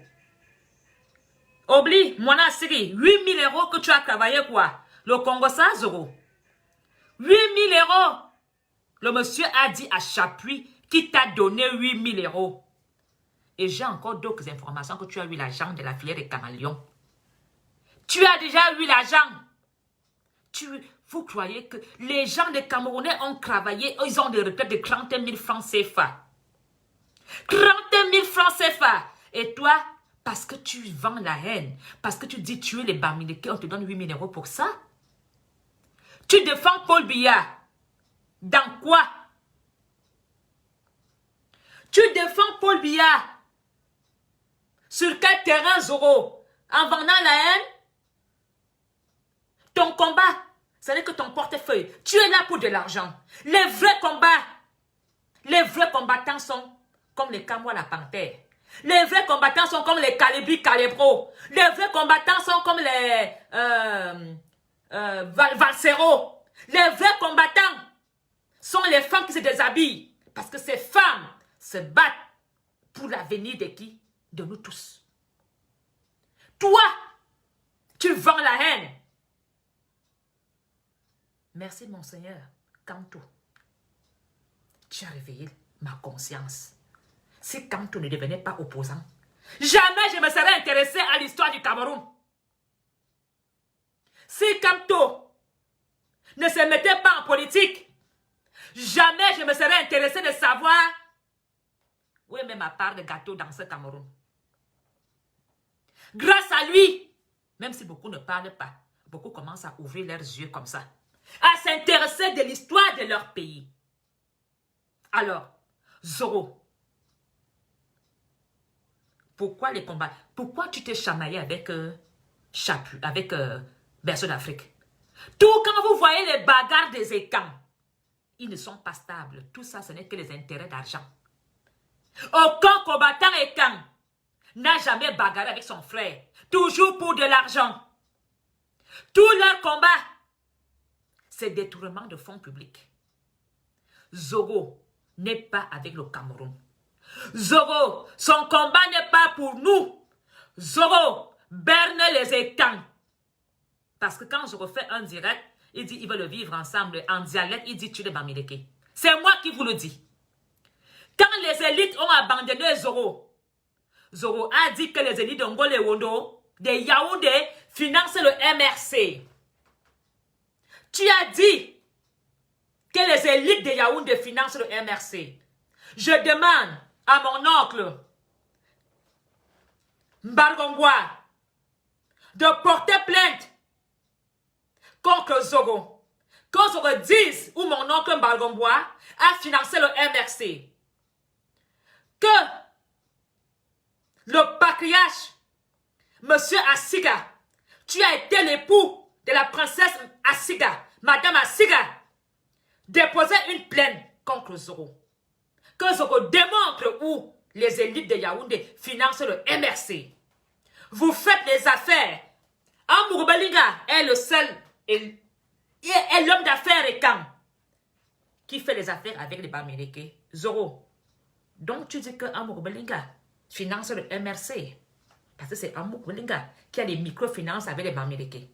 Oublie, mon assiri, 8 000 € que tu as travaillé quoi? Le Congo, ça, Zoro. 8 000 €. Le monsieur a dit à Chapuis qui t'a donné 8 000 €. Et j'ai encore d'autres informations que tu as eu l'argent de la filière de Camalion. Tu as déjà eu l'argent. Vous croyez que les gens des Camerounais ont travaillé, ils ont des retraites de 31 000 francs CFA. 31 000 francs CFA. Et toi, parce que tu vends la haine, parce que tu dis tuer les Bamileke, on te donne 8 000 € pour ça. Tu défends Paul Biya. Dans quoi? Tu défends Paul Biya. Sur quel terrain, Zoro? En vendant la haine? Ton combat, ce n'est que ton portefeuille. Tu es là pour de l'argent. Les vrais combattants sont comme les Camois la Panthère. Les vrais combattants sont comme les Calibri Calebro. Les vrais combattants sont comme les Valsero. Les vrais combattants sont les femmes qui se déshabillent. Parce que ces femmes se battent pour l'avenir de qui? De nous tous. Toi, tu vends la haine. Merci, mon Seigneur. Kanto, tu as réveillé ma conscience. Si Kanto ne devenait pas opposant, jamais je me serais intéressé à l'histoire du Cameroun. Si Kanto ne se mettait pas en politique, jamais je me serais intéressé de savoir où est même ma part de gâteau dans ce Cameroun. Grâce à lui, même si beaucoup ne parlent pas, beaucoup commencent à ouvrir leurs yeux comme ça, à s'intéresser de l'histoire de leur pays. Alors, Zoro, pourquoi les combats? Pourquoi tu t'es chamaillé avec Chapu, avec Berceau d'Afrique? Tout quand vous voyez les bagarres des écans, ils ne sont pas stables. Tout ça, ce n'est que les intérêts d'argent. Aucun combattant écan n'a jamais bagarré avec son frère. Toujours pour de l'argent. Tout leur combat, c'est détournement de fonds publics. Zoro n'est pas avec le Cameroun. Zoro, son combat n'est pas pour nous. Zoro berne les étangs. Parce que quand Zoro fait un direct, il dit il veut le vivre ensemble. En dialecte, il dit tu les Bamileke. C'est moi qui vous le dis. Quand les élites ont abandonné Zoro, Zoro a dit que les élites de Ngole Wondo, de Yaoundé, financent le MRC. Tu as dit que les élites de Yaoundé financent le MRC. Je demande à mon oncle Mbargongwa de porter plainte contre Zoro. Que Zoro dise où mon oncle Mbargongwa a financé le MRC. Que le patriarche, Monsieur Asiga, tu as été l'époux de la princesse Asiga, Madame Asiga, déposer une plainte contre Zoro. Que Zoro démontre où les élites de Yaoundé financent le MRC. Vous faites des affaires. Amour Belinga est le seul et l'homme d'affaires écan qui fait les affaires avec les Bamileke. Zoro. Donc tu dis que Amour Belinga finance le MRC. Parce que c'est Amour Belinga qui a les microfinances avec les Bamileke.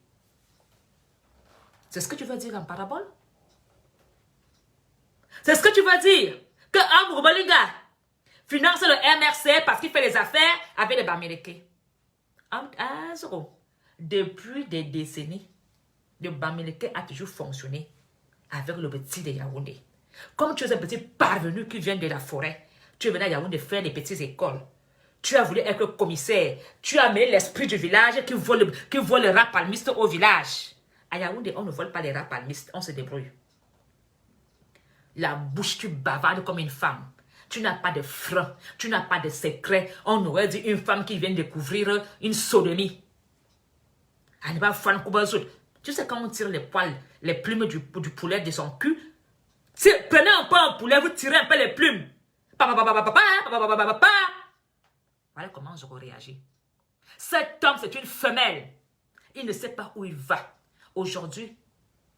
C'est ce que tu veux dire en parabole? C'est ce que tu veux dire? Que Amour Belinga finance le MRC parce qu'il fait les affaires avec les Bamileke. Ah, Zoro. Depuis des décennies, le Bamileke a toujours fonctionné avec le petit de Yaoundé. Comme tu es un petit parvenu qui vient de la forêt, tu es venu à Yaoundé faire les petites écoles. Tu as voulu être commissaire. Tu as mis l'esprit du village qui vole les rats palmistes au village. À Yaoundé, on ne vole pas les rats palmistes, on se débrouille. La bouche, tu bavardes comme une femme. Tu n'as pas de frein, tu n'as pas de secret. On aurait dit une femme qui vient découvrir une sodomie. Tu sais quand on tire les poils, les plumes du poulet de son cul, prenez un peu un poulet, vous tirez un peu les plumes. Voilà comment j'aurais réagi. Cet homme, c'est une femelle. Il ne sait pas où il va. Aujourd'hui,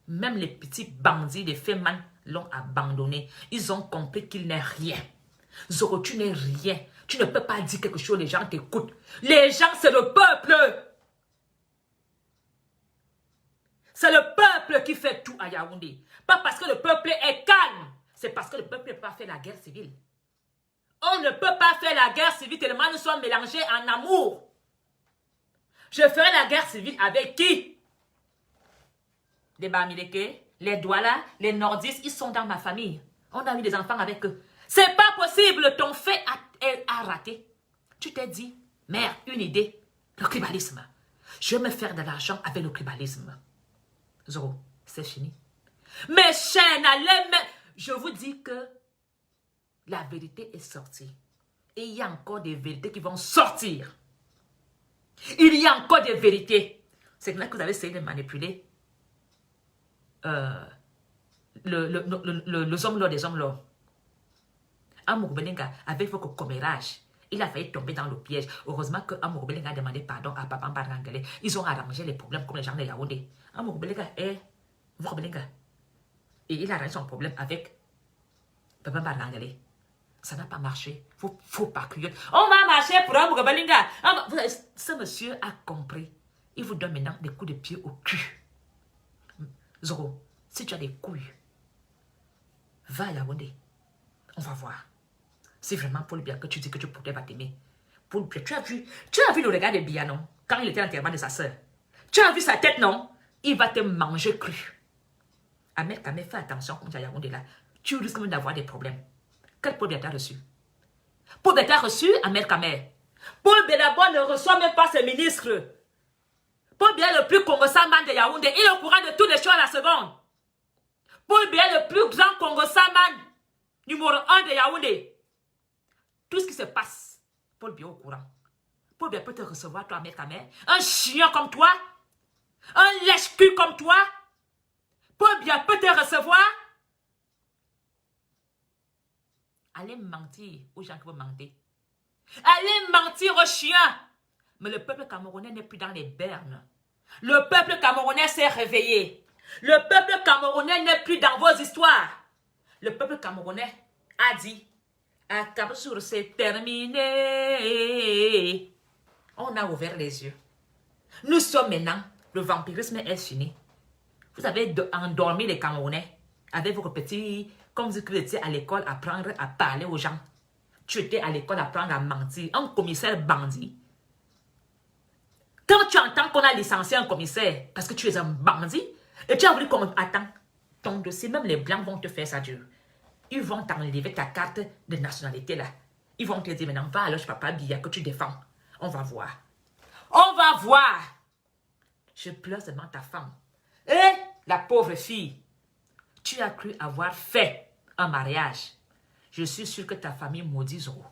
Même les petits bandits de Feman l'ont abandonné. Ils ont compris qu'il n'est rien. Zoro, tu n'es rien. Tu ne peux pas dire quelque chose, les gens t'écoutent. Les gens, c'est le peuple. C'est le peuple qui fait tout à Yaoundé. Pas parce que le peuple est calme. C'est parce que le peuple ne peut pas faire la guerre civile. On ne peut pas faire la guerre civile tellement nous sommes mélangés en amour. Je ferai la guerre civile avec qui? Les Bamileke, les Douala, les Nordistes, ils sont dans ma famille. On a eu des enfants avec eux. C'est pas possible, ton fait a raté. Tu t'es dit, mère, une idée, le tribalisme. Je vais me faire de l'argent avec le tribalisme. Zoro, c'est fini. Mes chaînes, je vous dis que la vérité est sortie. Et il y a encore des vérités qui vont sortir. Il y a encore des vérités. C'est là que vous avez essayé de manipuler les hommes là, des hommes là. Amour Belenga, avec votre commérage, il a failli tomber dans le piège. Heureusement que Amour Belenga a demandé pardon à Papa Mbarangale. Ils ont arrangé les problèmes comme les gens de Yaoundé. Amour Belenga est votre Belenga. Et il a arrangé son problème avec Papa Mbarangale. Ça n'a pas marché. Faut pas crier. On va marcher pour Amour Belenga. Ce monsieur a compris. Il vous donne maintenant des coups de pied au cul. Zoro, si tu as des couilles, va à Yaoundé. On va voir. C'est vraiment Paul Biya que tu dis que tu pourrais pas t'aimer. Paul Biya, tu as vu le regard de Biya, non? Quand il était à l'enterrement de sa soeur. Tu as vu sa tête, non? Il va te manger cru. Ahmed Kamé, fais attention comme tu as Yaoundé là. Tu risques même d'avoir des problèmes. Quel Paul Biya t'a reçu? Paul Biya t'a reçu, Ahmed Kamé. Paul Biya d'abord ne reçoit même pas ses ministres. Paul Biya est le plus Congo-Saman de Yaoundé. Il est au courant de toutes les choses à la seconde. Paul Biya est le plus grand Congo-Saman numéro 1 de Yaoundé. Tout ce qui se passe, Paul Biya est au courant. Paul Biya peut te recevoir, toi, Ahmed Kamé. Un chien comme toi. Un lèche-cul comme toi. Paul Biya peut te recevoir. Allez mentir aux gens qui vont mentir. Allez mentir aux chiens. Mais le peuple camerounais n'est plus dans les bernes. Le peuple camerounais s'est réveillé. Le peuple camerounais n'est plus dans vos histoires. Le peuple camerounais a dit, à Kapsour, c'est terminé. On a ouvert les yeux. Nous sommes maintenant, le vampirisme est fini. Vous avez endormi les Camerounais avec vos petits, comme vous étiez à l'école, apprendre à parler aux gens. Tu étais à l'école apprendre à mentir. Un commissaire bandit. Quand tu entends qu'on a licencié un commissaire parce que tu es un bandit, et tu as voulu qu'on attend ton dossier, même les blancs vont te faire ça dur. Ils vont t'enlever ta carte de nationalité là. Ils vont te dire maintenant, va alors chez Papa Biya que tu défends. On va voir. On va voir. Je pleure seulement ta femme. Et la pauvre fille, tu as cru avoir fait un mariage. Je suis sûr que ta famille maudit Zoro.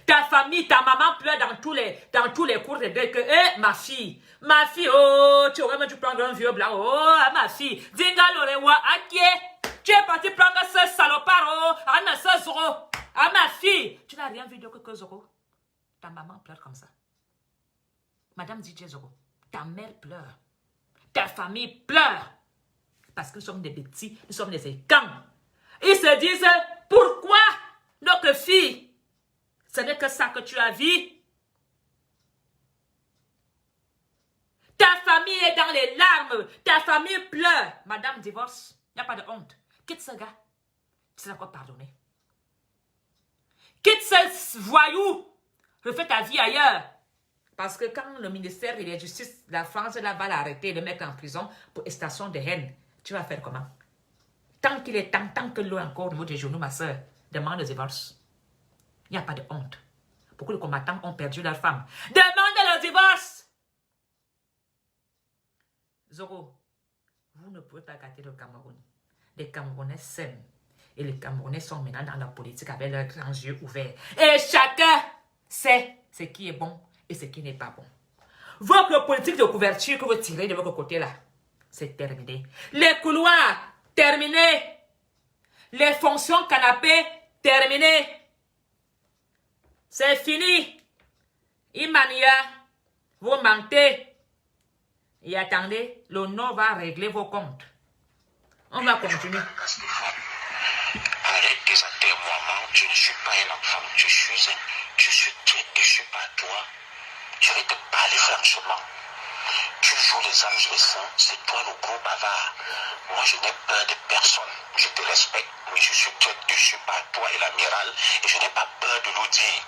Ta famille, ta maman pleure dans tous les cours de deuil que, ma fille, oh, tu aurais même dû prendre un vieux blanc, oh, ma fille, Dingalorewa, tu es parti prendre ce salopard, oh, ce Zoro, ma fille. Tu n'as rien vu de que Zoro. Ta maman pleure comme ça. Madame DJ Zoro, ta mère pleure. Ta famille pleure. Parce que nous sommes des petits, nous sommes des écans. Ils se disent, pourquoi notre fille? Ce n'est que ça que tu as vu. Ta famille est dans les larmes. Ta famille pleure. Madame divorce. Il n'y a pas de honte. Quitte ce gars. Tu sais quoi pardonner. Quitte ce voyou. Refais ta vie ailleurs. Parce que quand le ministère de la Justice, la France là, va l'arrêter et le mettre en prison pour extorsion de haine, tu vas faire comment? Tant qu'il est temps, tant que l'eau est encore au niveau des genoux, ma soeur, demande le divorce. Il n'y a pas de honte. Beaucoup de combattants ont perdu leur femme. Demandez le divorce. Zoro, vous ne pouvez pas gâter le Cameroun. Les Camerounais s'aiment. Et les Camerounais sont maintenant dans la politique avec leurs grands yeux ouverts. Et chacun sait ce qui est bon et ce qui n'est pas bon. Votre politique de couverture que vous tirez de votre côté là, c'est terminé. Les couloirs, terminé. Les fonctions canapé, terminé. C'est fini. Imania, vous mentez. Et attendez, le nom va régler vos comptes. On va continuer. Arrête tes atermoiements. Je ne suis pas un enfant. Je suis pas toi. Je vais te parler franchement. Tu joues les anges les saints, c'est toi le gros bavard. Moi, je n'ai peur de personne. Je te respecte, mais je suis pas toi et l'amiral, et je n'ai pas peur de le dire.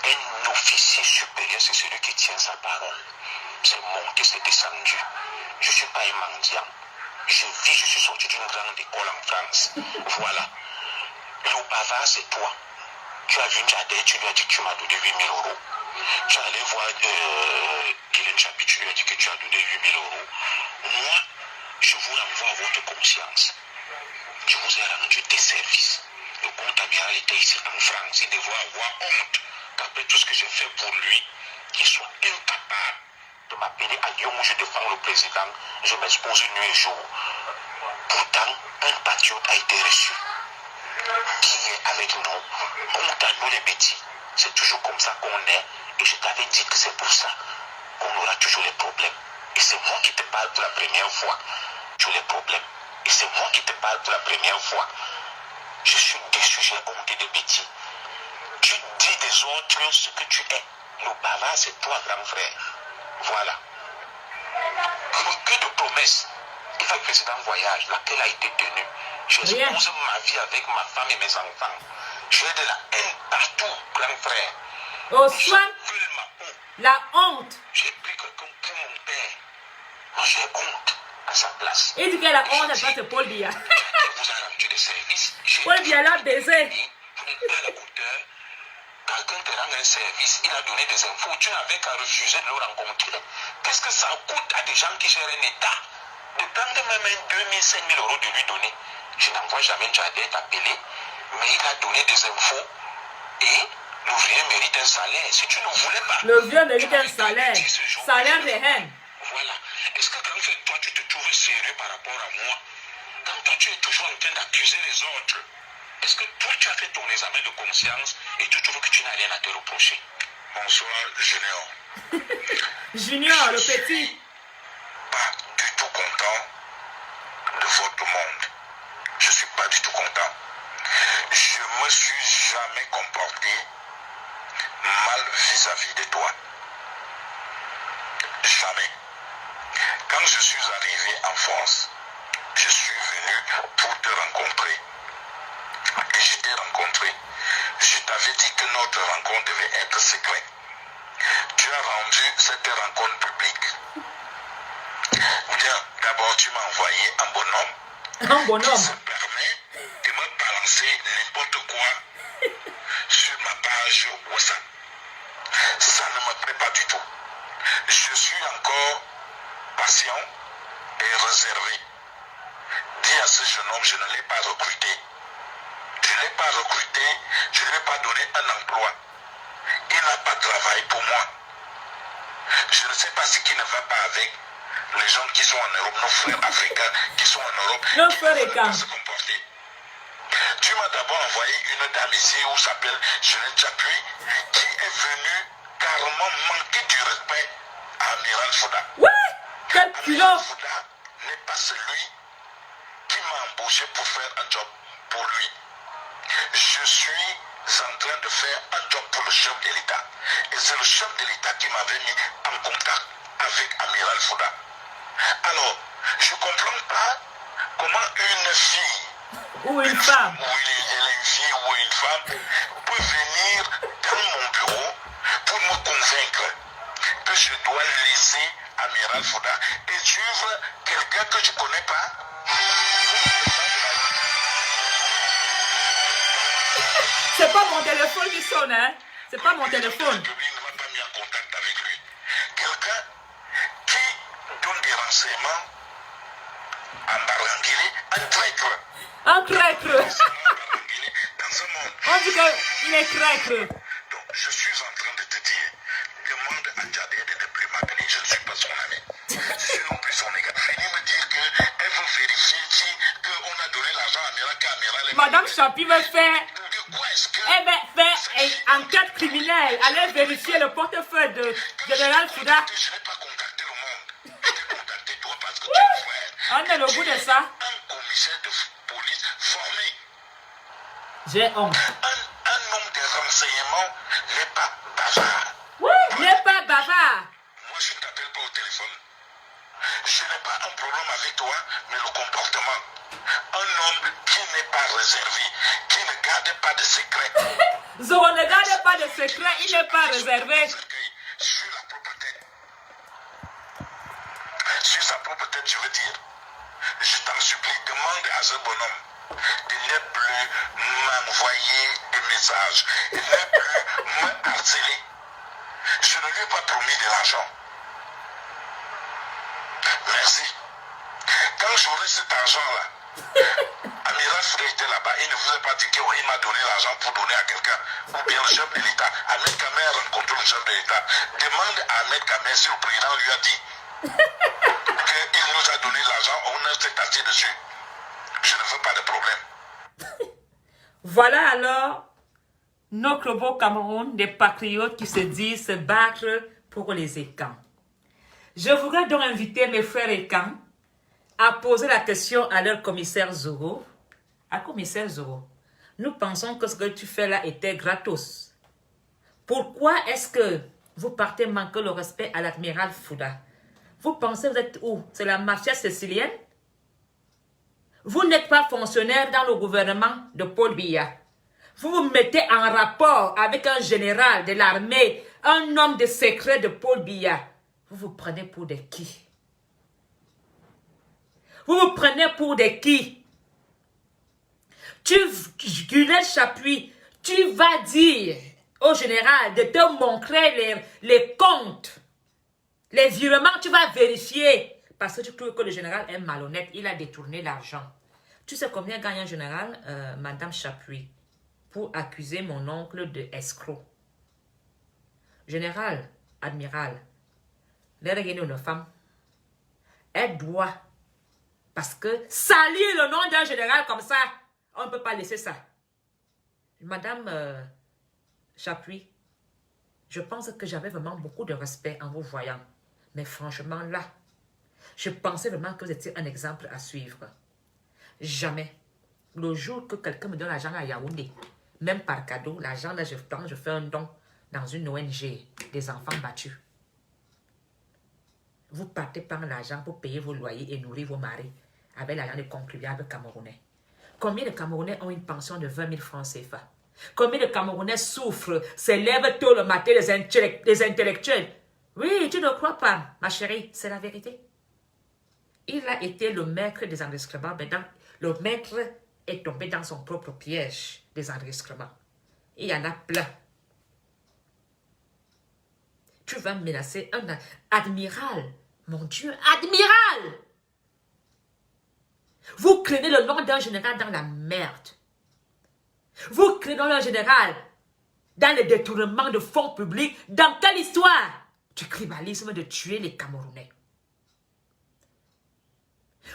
Un officier supérieur, c'est celui qui tient sa parole. C'est monté, c'est descendu. Je ne suis pas un mendiant. Je suis sorti d'une grande école en France. Voilà. Le bavard, c'est toi. Tu as vu Njadé, tu lui as dit que tu m'as donné 8 000 euros. Tu es allé voir Kylian Chapi, tu lui as dit que tu as donné 8 000 euros. Moi, je vous renvoie à votre conscience. Je vous ai rendu des services. Le compte amiral était ici en France. Il devrait avoir honte qu'après tout ce que j'ai fait pour lui, qu'il soit incapable de m'appeler à Lyon où je défends le président. Je m'expose nuit et jour. Pourtant, un patriote a été reçu. Qui est avec nous? Honte à nous les bêtis. C'est toujours comme ça qu'on est. Et je t'avais dit que c'est pour ça qu'on aura toujours les problèmes. Et c'est moi qui te parle pour la première fois. Toujours les problèmes. Et c'est moi qui te parle pour la première fois. Je suis déçu, j'ai honte des bêtis. Tu dis des autres ce que tu es. Le bavard, c'est toi, grand frère. Voilà. Que de promesses. Il va président voyage, laquelle a été tenue. J'expose ma vie avec ma femme et mes enfants. J'ai de la haine partout, grand frère. Au soir, la honte. J'ai pris quelqu'un pour mon père. Moi, j'ai honte à sa place. Il dit que la honte n'est pas de Paul Biya. Vous avez rendu des services. Paul Biya l'a baisé. Vous n'êtes pas à la hauteur. Quelqu'un te rend un service, il a donné des infos, tu n'avais qu'à refuser de le rencontrer. Qu'est-ce que ça coûte à des gens qui gèrent un État de prendre même 2 000, 5 000 euros de lui donner? Je n'envoie jamais Njadé t'appeler, mais il a donné des infos et l'ouvrier mérite un salaire. Si tu ne voulais pas... Le vieux mérite un salaire. Salaire de haine. Voilà. Est-ce que quand toi tu te trouves sérieux par rapport à moi? Quand toi tu es toujours en train d'accuser les autres, est-ce que toi tu as fait ton examen de conscience et tu trouves que tu n'as rien à te reprocher? Bonsoir, Junior. Junior, le petit. Pas du tout content de votre monde. Je suis pas du tout content. Je me suis jamais comporté mal vis-à-vis de toi. Jamais. Quand je suis arrivé en France, je suis venu pour te rencontrer. Et je t'ai rencontré. Je t'avais dit que notre rencontre devait être secrète. Tu as rendu cette rencontre publique. Bien, d'abord tu m'as envoyé un bonhomme. Un bonhomme. Qui se permet de me balancer n'importe quoi sur ma page WhatsApp. Ça ne me plaît pas du tout. Je suis encore patient et réservé. Dis à ce jeune homme, je ne l'ai pas recruté. Je ne l'ai pas recruté, je ne lui ai pas donné un emploi. Il n'a pas de travail pour moi. Je ne sais pas ce qui ne va pas avec les gens qui sont en Europe, nos frères africains qui sont en Europe, qui ne veulent pas se comporter. Tu m'as d'abord envoyé une dame ici où s'appelle Jeanette Chapuis, qui est venue carrément manquer du respect à Amiral Fouda. Ouais, quel Amiral Fouda n'est pas celui qui m'a embauché pour faire un job pour lui. Je suis en train de faire un job pour le chef de l'État. Et c'est le chef de l'État qui m'avait mis en contact avec Amiral Fouda. Alors, je ne comprends pas comment une fille ou une femme, ou une fille ou une femme peut venir dans mon bureau pour me convaincre que je dois laisser Amiral Fouda et suivre quelqu'un que je ne connais pas. C'est pas mon téléphone qui sonne, hein? C'est pas mon téléphone. Le public ne m'a pas mis en contact avec lui. Quelqu'un qui donne des renseignements en Barangili, un traître. Un traître. Dans ce monde. On dit qu'il est traître. Donc, je suis en train de te dire, demande à Njadé de ne plus m'appeler, je ne suis pas son ami. Je suis non plus son égard. Venez me dire qu'elle veut vérifier si qu'on a donné l'argent à Amiral. Madame Chapi veut faire... De quoi est-ce que... Eh bien, faire une enquête criminelle. Allez vérifier le portefeuille de Général Fouda. Je n'ai pas contacté le monde. Je t'ai contacté toi parce que tu es frère. On est au bout de ça. Un J'ai honte. Un homme de renseignement n'est pas bavard. Oui, n'est pas bavard. Moi, je ne t'appelle pas au téléphone. Je n'ai pas un problème avec toi, mais le comportement. Un homme qui n'est pas réservé, qui ne garde pas de secret. Zoro ne garde pas de secret, il n'est pas réservé. Sur la propre tête. Sur sa propre tête, je veux dire. Je t'en supplie, demande à ce bonhomme de ne plus m'envoyer des messages, de ne plus me harceler. Je ne lui ai pas promis de l'argent. Merci. Quand j'aurai cet argent-là, Amiral Frey était là-bas, il ne vous a pas dit qu'il m'a donné l'argent pour donner à quelqu'un, ou bien le chef de l'État. Ahmed Kamer a rencontré le chef de l'État. Demande à Ahmed Kamer si le président lui a dit qu'il nous a donné l'argent, on s'est assis dessus. Je ne veux pas de problème. Voilà alors notre beau Cameroun des patriotes qui se disent se battre pour les écans. Je voudrais donc inviter mes frères écans à poser la question à leur commissaire Zoro. À commissaire Zoro, nous pensons que ce que tu fais là était gratos. Pourquoi est-ce que vous partez manquer le respect à l'admiral Fouda? Vous pensez vous êtes où? C'est la mafia sicilienne? Vous n'êtes pas fonctionnaire dans le gouvernement de Paul Biya. Vous vous mettez en rapport avec un général de l'armée, un homme de secret de Paul Biya. Vous vous prenez pour des qui? Vous vous prenez pour des qui? Guled Chapuis, tu vas dire au général de te montrer les comptes, les virements, tu vas vérifier. Parce que tu trouves que le général est malhonnête, il a détourné l'argent. Tu sais combien gagne un général, Madame Chapuis, pour accuser mon oncle de escroc? Général, admiral, une femme, elle doit, parce que salir le nom d'un général comme ça, on ne peut pas laisser ça. Madame Chapuis, je pense que j'avais vraiment beaucoup de respect en vous voyant. Mais franchement, là, je pensais vraiment que vous étiez un exemple à suivre. Jamais. Le jour que quelqu'un me donne l'argent à Yaoundé, même par cadeau, l'argent là, je fais un don dans une ONG des enfants battus. Vous partez prendre l'argent pour payer vos loyers et nourrir vos maris avec l'argent des contribuables camerounais. Combien de Camerounais ont une pension de 20 000 francs CFA? Combien de Camerounais souffrent, se lèvent tôt le matin, les intellectuels? Oui, tu ne crois pas, ma chérie, c'est la vérité. Il a été le maître des enregistrements, maintenant, le maître est tombé dans son propre piège des enregistrements. Il y en a plein. Tu vas menacer un admiral. Mon Dieu, admiral! Vous craignez le nom d'un général dans la merde. Vous craignez le nom d'un général dans le détournement de fonds publics. Dans quelle histoire? Du tribalisme de tuer les Camerounais.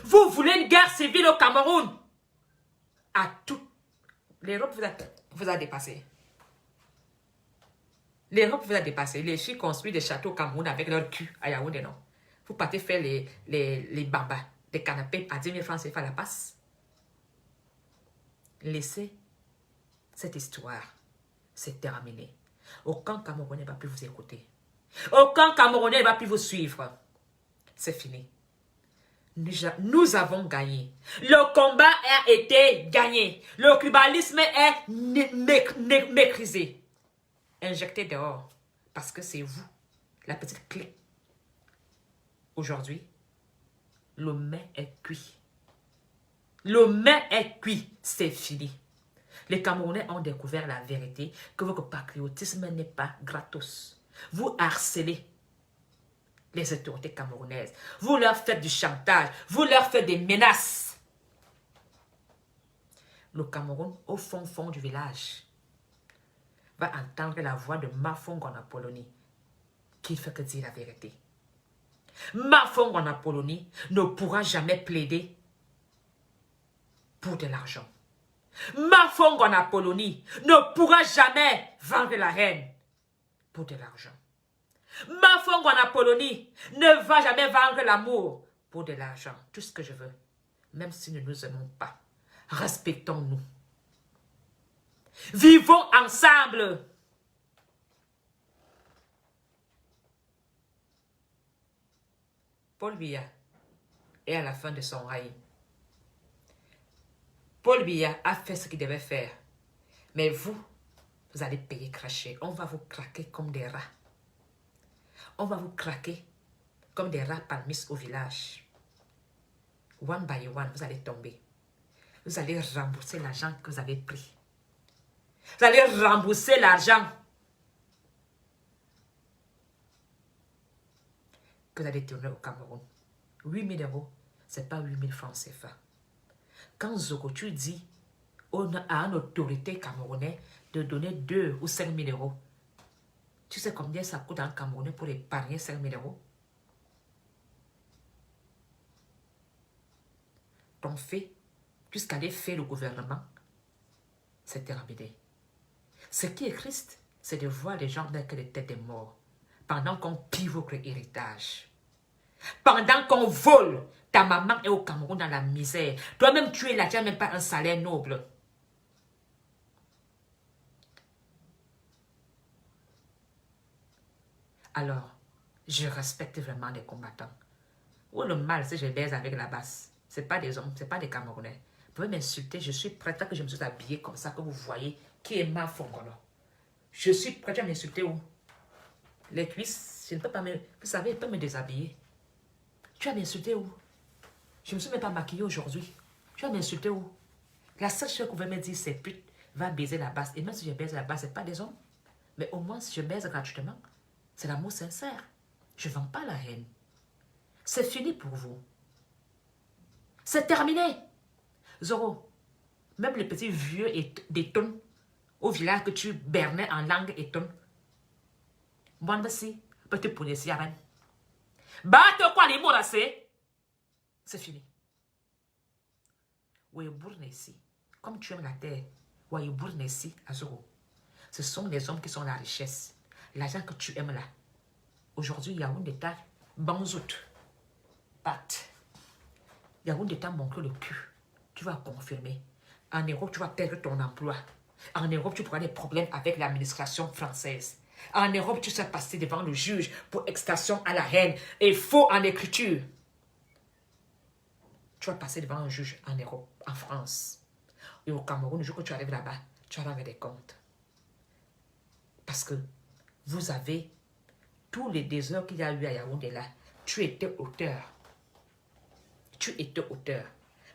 Vous voulez une guerre civile au Cameroun? À tout. L'Europe vous a dépassé. L'Europe vous a dépassé. Les filles construisent des châteaux au Cameroun avec leur cul à Yaoundé, non? Vous partez faire les babas, des canapés à 10 000 francs CFA la passe. Laissez cette histoire. C'est terminé. Aucun Camerounais ne va plus vous écouter. Aucun Camerounais ne va plus vous suivre. C'est fini. Nous avons gagné. Le combat a été gagné. Le tribalisme est maîtrisé. Injecté dehors. Parce que c'est vous, la petite clé. Aujourd'hui, le mets est cuit. Le mets est cuit. C'est fini. Les Camerounais ont découvert la vérité que votre patriotisme n'est pas gratos. Vous harcelez les autorités camerounaises. Vous leur faites du chantage. Vous leur faites des menaces. Le Cameroun, au fond du village, va entendre la voix de Mafong en Apollonie, qui fait que dire la vérité. Mafong en Apollonie ne pourra jamais plaider pour de l'argent. Mafong en Apollonie ne pourra jamais vendre la reine pour de l'argent. Mafong en Apollonie ne va jamais vendre l'amour pour de l'argent. Tout ce que je veux, même si nous ne nous aimons pas, respectons-nous. Vivons ensemble. Paul Biya est à la fin de son règne. Paul Biya a fait ce qu'il devait faire. Mais vous allez payer cracher. On va vous craquer comme des rats. On va vous craquer comme des rats palmistes au village. One by one, vous allez tomber. Vous allez rembourser l'argent que vous avez pris. Vous allez rembourser l'argent que vous allez tourner au Cameroun. 8 000 euros, ce n'est pas 8 000 francs CFA. Quand Zogo, tu dis à une autorité camerounaise de donner 2 ou 5 000 euros, tu sais combien ça coûte en Camerounais pour épargner 5 000 euros? Ton fait, puisqu'aller faire le gouvernement, c'est terminé. Ce qui est triste, c'est de voir les gens mettre les têtes des morts pendant qu'on pille votre héritage. Pendant qu'on vole, ta maman est au Cameroun dans la misère. Toi-même, tu es là, tu n'as même pas un salaire noble. Alors, je respecte vraiment les combattants. Où le mal, c'est que je baise avec la basse. Ce n'est pas des hommes, ce n'est pas des Camerounais. Vous pouvez m'insulter, je suis prête, tant que je me suis habillée comme ça, que vous voyez qui est ma Fongono. Je suis prête à m'insulter où? Les cuisses, je ne peux pas me... Vous savez, je peux me déshabiller. Tu vas m'insulter où? Je ne me suis même pas maquillée aujourd'hui. Tu vas m'insulter où? La seule chose que vous pouvez me dire, c'est pute, va baiser la basse. Et même si je baise la basse, ce n'est pas des hommes. Mais au moins, si je baise gratuitement, c'est l'amour sincère. Je ne vends pas la haine. C'est fini pour vous. C'est terminé. Zoro, même les petits vieux des tonnes au village que tu bernais en langue et tonnes. Moi, si, peut-être pour les siaran. Batte quoi les mots là, c'est fini. Oui, Bournesi, comme tu aimes la terre, oui, Bournesi, Azoro. Ce sont les hommes qui sont la richesse. L'argent que tu aimes là. Aujourd'hui, il y a un état banzout. Pat. Il y a un état montre le cul. Tu vas confirmer. En Europe, tu vas perdre ton emploi. En Europe, tu pourras des problèmes avec l'administration française. En Europe, tu seras passé devant le juge pour extorsion à la haine et faux en écriture. Tu vas passer devant un juge en Europe, en France. Et au Cameroun, le jour que tu arrives là-bas, tu vas rendre des comptes. Parce que vous avez tous les désordres qu'il y a eu à Yaoundé là. Tu étais auteur. Tu étais auteur.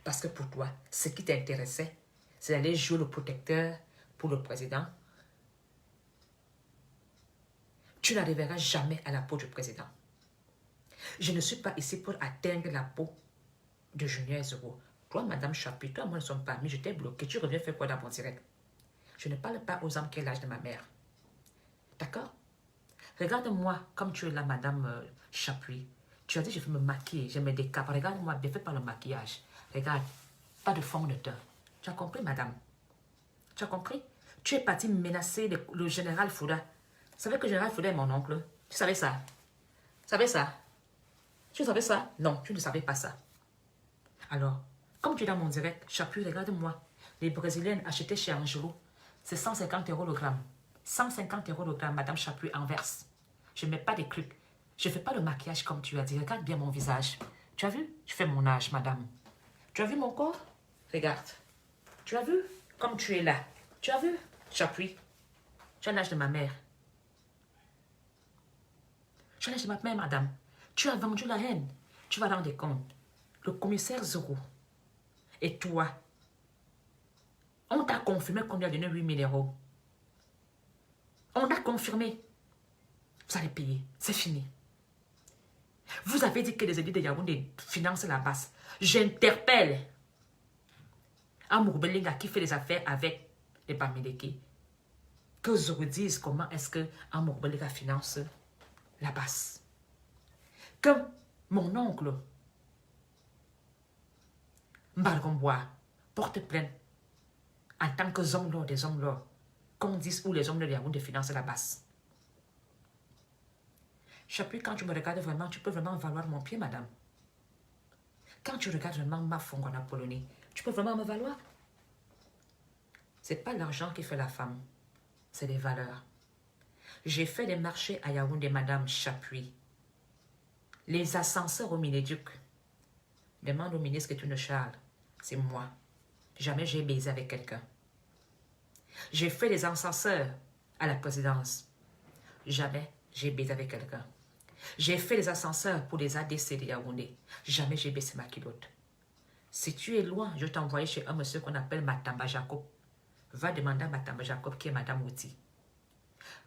Parce que pour toi, ce qui t'intéressait, c'est d'aller jouer le protecteur pour le président. Tu n'arriveras jamais à la peau du président. Je ne suis pas ici pour atteindre la peau de Junior Zoro. Toi, Madame Chapuis, toi, moi, ne sommes pas amis. Je t'ai bloqué. Tu reviens faire quoi dans mon direct? Je ne parle pas aux hommes qui ont l'âge de ma mère. D'accord? Regarde-moi comme tu es là, Madame Chapuis. Tu as dit, je vais me maquiller, je me décape. Regarde-moi bien, fais pas le maquillage. Regarde, pas de fond de teint. Tu as compris, madame? Tu as compris? Tu es parti menacer le général Fouda. Tu savais que le général Fouda est mon oncle? Tu savais ça? Tu savais ça? Tu savais ça? Non, tu ne savais pas ça. Alors, comme tu es dans mon direct, Chapuis, regarde-moi. Les Brésiliennes achetaient chez Angelo. C'est 150 € le gramme. 150 € le gramme, Madame Chapuis, Anvers. Je ne mets pas des trucs. Je ne fais pas le maquillage comme tu as dit. Regarde bien mon visage. Tu as vu? Je fais mon âge, madame. Tu as vu mon corps? Regarde. Tu as vu? Comme tu es là. Tu as vu? Chapuis. Tu as l'âge de ma mère. Tu as l'âge de ma mère, madame. Tu as vendu la haine. Tu vas rendre compte. Le commissaire Zoro et toi, on t'a confirmé qu'on lui a donné 8 000 €. On a confirmé. Vous allez payer. C'est fini. Vous avez dit que les élites de Yaoundé financent la base. J'interpelle Amour Belinga qui fait des affaires avec les Bamileke. Que je vous dise comment est-ce que Amour Belinga finance la base. Que mon oncle Mbargombois porte plainte en tant que zombie des hommes qu'on dise où les hommes de Yaoundé financent la base. Chapuis, quand tu me regardes vraiment, tu peux vraiment valoir mon pied, madame. Quand tu regardes vraiment ma Fongona Polonie, tu peux vraiment me valoir. C'est pas l'argent qui fait la femme, c'est les valeurs. J'ai fait des marchés à Yaoundé, Madame Chapuis. Les ascenseurs au Minéduc. Demande au ministre Ketune Charles. C'est moi. Jamais j'ai baisé avec quelqu'un. J'ai fait des ascenseurs à la présidence. Jamais j'ai baisé avec quelqu'un. J'ai fait des ascenseurs pour les ADC de Yaoundé. Jamais j'ai baissé ma culotte. Si tu es loin, je t'envoie chez un monsieur qu'on appelle Matamba Jacob. Va demander à Matamba Jacob qui est Madame Outi.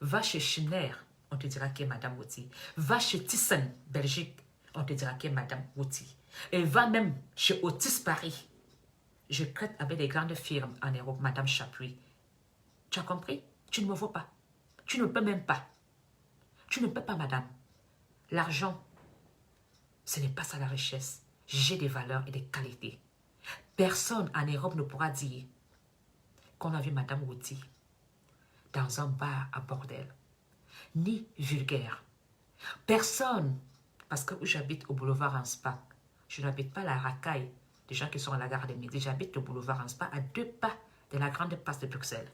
Va chez Schindler, on te dira qui est Madame Outi. Va chez Thyssen, Belgique, on te dira qui est Madame Outi. Et va même chez Otis Paris. Je traite avec des grandes firmes en Europe, Madame Chapuis. Tu as compris? Tu ne me vois pas. Tu ne peux même pas. Tu ne peux pas, madame. L'argent, ce n'est pas ça la richesse. J'ai des valeurs et des qualités. Personne en Europe ne pourra dire qu'on a vu Madame Outi dans un bar à bordel. Ni vulgaire. Personne, parce que où j'habite au boulevard Anspa, je n'habite pas la racaille des gens qui sont à la gare des Midi. J'habite au boulevard Anspa à 2 pas de la grande place de Bruxelles.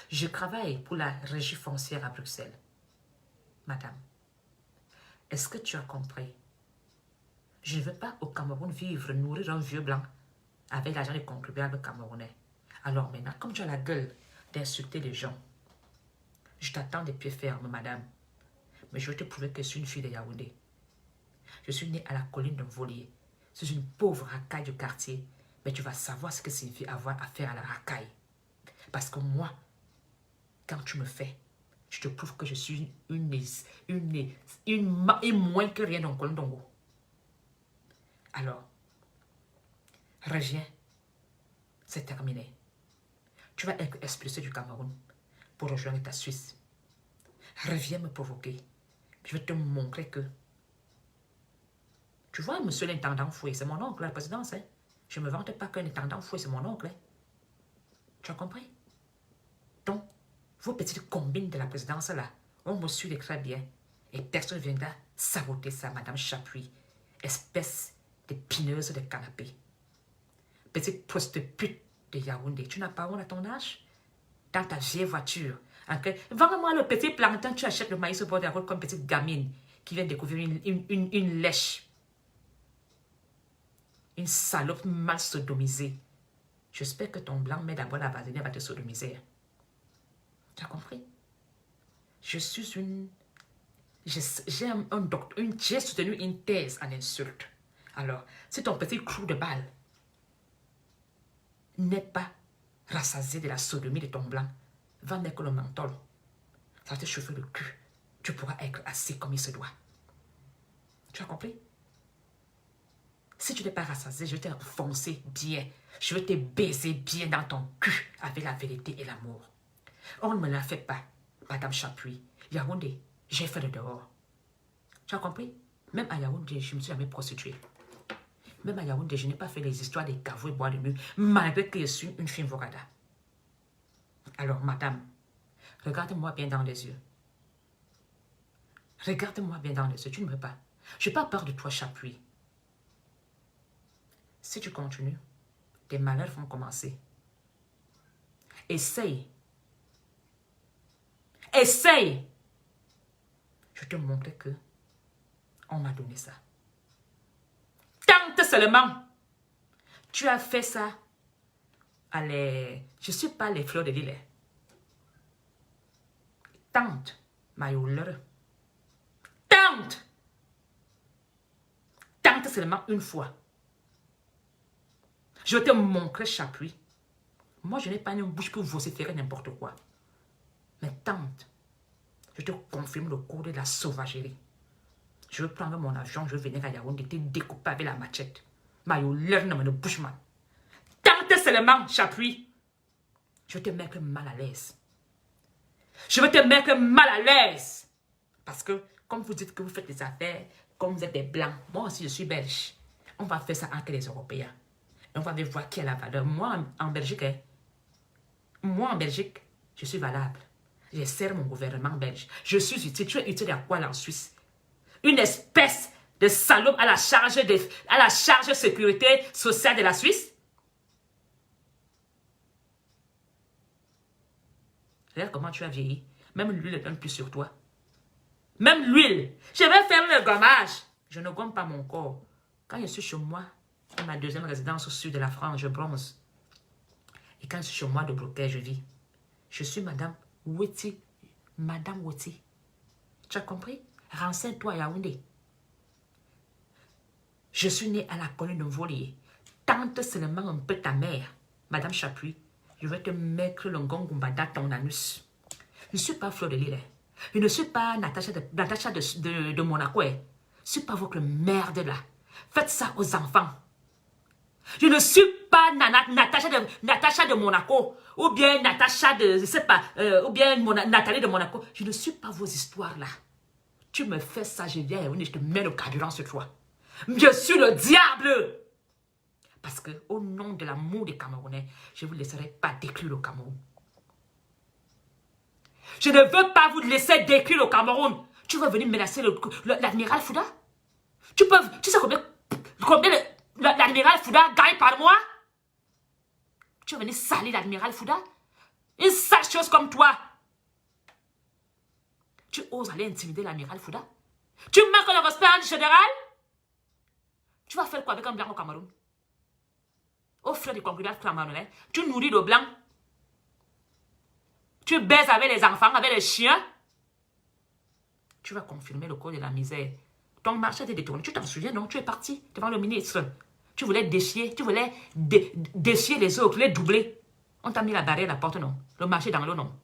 Je travaille pour la régie foncière à Bruxelles. Madame, est-ce que tu as compris? Je ne veux pas au Cameroun vivre, nourrir un vieux blanc avec l'argent des contribuables camerounais. Alors maintenant, comme tu as la gueule d'insulter les gens, je t'attends des pieds fermes, madame. Mais je vais te prouver que je suis une fille de Yaoundé. Je suis née à la colline de Volier. Je suis une pauvre racaille du quartier. Mais tu vas savoir ce que signifie avoir affaire à la racaille. Parce que moi, quand tu me fais, je te prouve que je suis une moins que rien dans Kolondongo. Alors, reviens. C'est terminé. Tu vas être expulsé du Cameroun pour rejoindre ta Suisse. Reviens me provoquer. Je vais te montrer que... Tu vois, monsieur l'intendant Foué, c'est mon oncle, la présidence. Hein? Je ne me vante pas qu'un intendant Foué, c'est mon oncle. Hein? Tu as compris? Donc, vos petites combines de la présidence là, on me suit très bien. Et personne ne viendra saboter ça, Madame Chapuis. Espèce de pineuse de canapé. Petite prostituée de Yaoundé. Tu n'as pas honte à ton âge? Dans ta vieille voiture. Vends-moi le petit plantain, tu achètes le maïs au bord de la route comme petite gamine qui vient découvrir une lèche. Une salope mal sodomisée. J'espère que ton blanc met d'abord la vaseline va te sodomiser. Tu as compris? Je suis une... J'ai soutenu une thèse en insulte. Alors, si ton petit clou de balle n'est pas rassasié de la sodomie de ton blanc, va mettre le menthol. Ça va te chauffer le cul. Tu pourras être assis comme il se doit. Tu as compris? Si tu n'es pas rassasié, je vais te foncer bien. Je vais te baiser bien dans ton cul avec la vérité et l'amour. On ne me l'a fait pas, Madame Chapuis. Yaoundé, j'ai fait le dehors. Tu as compris? Même à Yaoundé, je ne me suis jamais prostituée. Même à Yaoundé, je n'ai pas fait les histoires des caveaux et bois de mule, malgré que je suis une fille Vorada. Alors, madame, regarde-moi bien dans les yeux. Regarde-moi bien dans les yeux, tu ne veux pas. Je n'ai pas peur de toi, Chapuis. Si tu continues, tes malheurs vont commencer. Essaye. Essaye. Je te montrer que on m'a donné ça. Tente seulement. Tu as fait ça à les... Je ne suis pas les fleurs de l'île. Tente, maïouleur. Tente. Tente seulement une fois. Je vais te montrer, Chapuis. Moi, je n'ai pas une bouche pour vociférer n'importe quoi. Mais tente. Je te confirme le cours de la sauvagerie. Je vais prendre mon avion, je vais venir à Yaoundé, te découper avec la machette. Maïouleur ne me bouge pas. Tente seulement, Chapuis. Je vais te mettre mal à l'aise. Je vais te mettre mal à l'aise. Parce que, comme vous dites que vous faites des affaires, comme vous êtes des blancs, moi aussi je suis belge. On va faire ça entre les Européens. Et on va voir qui a la valeur. Moi, en Belgique, je suis valable. Je sers mon gouvernement belge. Je suis utile. Tu es utile à quoi là en Suisse? Une espèce de salope à la charge sécurité sociale de la Suisse? Regarde comment tu as vieilli. Même l'huile ne donne plus sur toi. Même l'huile. Je vais faire le gommage. Je ne gomme pas mon corps. Quand je suis chez moi, dans ma deuxième résidence au sud de la France, je bronze. Et quand je suis chez moi de Broquet, je vis. Je suis Madame Weti. Madame Weti. Tu as compris? Renseigne-toi à Yaoundé. Je suis née à la colline de Volier. Tente seulement un peu ta mère, Madame Chapuis. Je vais te mettre le gongumba dans ton anus. Je ne suis pas Fleur de Lille. Je ne suis pas Natacha de Monaco. Je ne suis pas votre merde là. Faites ça aux enfants. Je ne suis pas Natacha de Monaco. Ou bien Natacha de, je ne sais pas, ou bien Nathalie de Monaco. Je ne suis pas vos histoires là. Tu me fais ça, je viens et je te mets le carburant sur toi. Je suis le diable. Parce que au nom de l'amour des Camerounais, je ne vous laisserai pas détruire le Cameroun. Je ne veux pas vous laisser détruire le Cameroun. Tu veux venir menacer l'admiral Fouda? Tu sais combien l'admiral Fouda gagne par mois? Tu veux venir salir l'admiral Fouda? Une sale chose comme toi. Tu oses aller intimider l'admiral Fouda? Tu manques le respect en général? Tu vas faire quoi avec un blanc au Cameroun? Au frère du concubin camerounais, tu nourris le blanc. Tu baises avec les enfants, avec les chiens. Tu vas confirmer le code de la misère. Ton marché a été détourné. Tu t'en souviens, non? Tu es parti devant le ministre. Tu voulais déchier, déchier les autres, les doubler. On t'a mis la barrière à la porte, non? Le marché dans l'eau, non?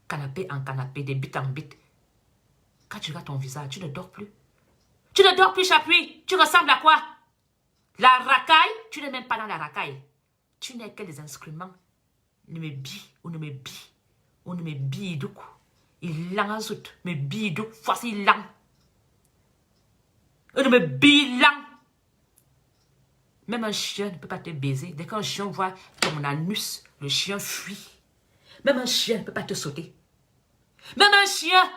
Canapé en canapé, des bits en bits. Quand tu regardes ton visage, tu ne dors plus. Tu ne dors plus, Chapuis. Tu ressembles à quoi? La racaille, tu n'es même pas dans la racaille. Tu n'es que des instruments. Ne me bi, ou ne me bi, ou ne me bi du coup. Il lance, me bi du voici il lance. Ou ne me bi lance. Même un chien ne peut pas te baiser. Dès qu'un chien voit ton anus, le chien fuit. Même un chien ne peut pas te sauter. Même un chien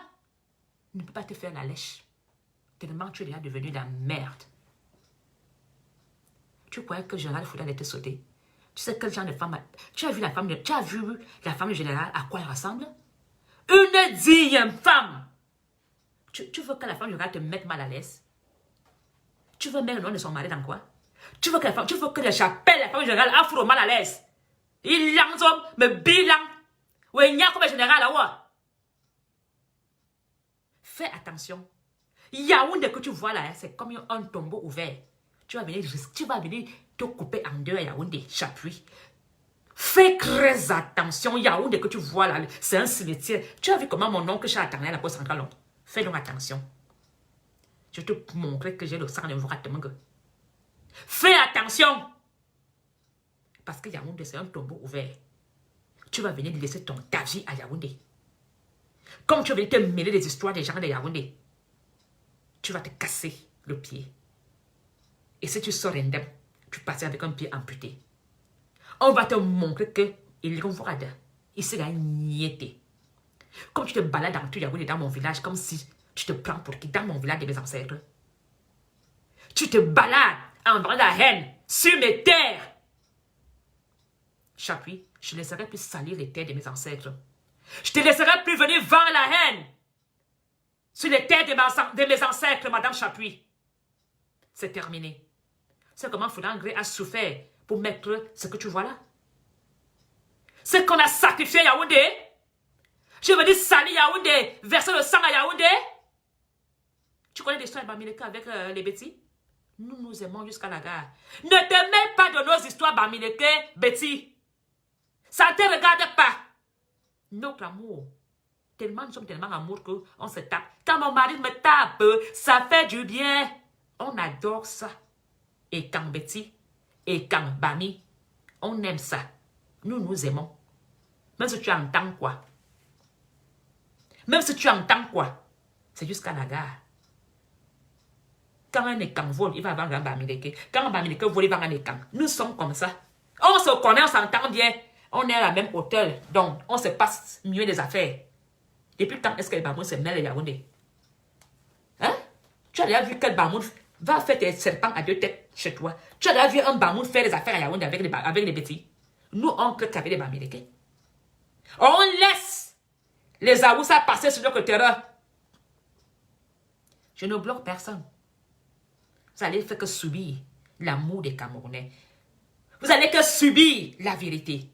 ne peut pas te faire la lèche. Tellement tu es déjà devenu de la merde. Tu croyais que Général Fouda allait te sauter? Tu sais quel genre de femme... Tu as vu la femme du général, à quoi elle ressemble? Une digne femme! Tu veux que la femme du général te mette mal à l'aise? Tu veux mettre le nom de son mari dans quoi? Tu veux que j'appelle la femme du général afro mal à l'aise? Il l'enzomme, me bilan. Ouais, il y a comme un général là-haut. Fais attention. Yaoundé que tu vois là, c'est comme un tombeau ouvert. Tu vas venir te couper en deux à Yaoundé, Chapuis. Fais très attention. Yaoundé que tu vois là, c'est un cimetière. Tu as vu comment mon oncle Charles attendait à la poste centrale? Fais donc attention. Je te montrerai que j'ai le sang de Vratemenge. Fais attention. Parce que Yaoundé, c'est un tombeau ouvert. Tu vas venir laisser ta vie à Yaoundé. Comme tu vas venir te mêler des histoires des gens de Yaoundé, tu vas te casser le pied. Et si tu sors indemne, tu passes avec un pied amputé. On va te montrer que il ici là, niété. Comme tu te balades dans tout Yaoundé, dans mon village, comme si tu te prends pour qui? Dans mon village de mes ancêtres. Tu te balades en vendant la haine sur mes terres. Chapuis, je ne laisserai plus salir les terres de mes ancêtres. Je te laisserai plus venir vendre la haine sur les terres de mes ancêtres, Madame Chapuis. C'est terminé. C'est comment Foudangré a souffert pour mettre ce que tu vois là. C'est qu'on a sacrifié Yaoundé. Je veux dire salir Yaoundé, verser le sang à Yaoundé. Tu connais l'histoire de Bamileke avec les Betty? Nous nous aimons jusqu'à la gare. Ne te mêle pas de nos histoires, Bamileke, Betty. Ça ne te regarde pas. Notre amour, nous sommes tellement amoureux qu'on se tape. Quand mon mari me tape, ça fait du bien. On adore ça. Et quand Betty, et quand Bami, on aime ça. Nous nous aimons. Même si tu entends quoi. Même si tu entends quoi. C'est jusqu'à la gare. Quand un écran vole, il va vendre un Bamileke. Quand un Bamileke vole, il va vendre un écran. Nous sommes comme ça. On se connaît, on s'entend bien. On est à la même hauteur. Donc, on se passe mieux les affaires. Depuis quand est-ce que les Bamoun se mêlent à Yaoundé? Hein? Tu as déjà vu quel Bamoun va faire tes serpents à deux têtes? chez toi. Tu as déjà vu un Bamoun faire des affaires à Yaoundé avec des petits. Nous, on clique avec des Bamileke. On laisse les Aoussa passer sur notre terrain. Je ne bloque personne. Vous allez faire que subir l'amour des Camerounais. Vous allez que subir la vérité.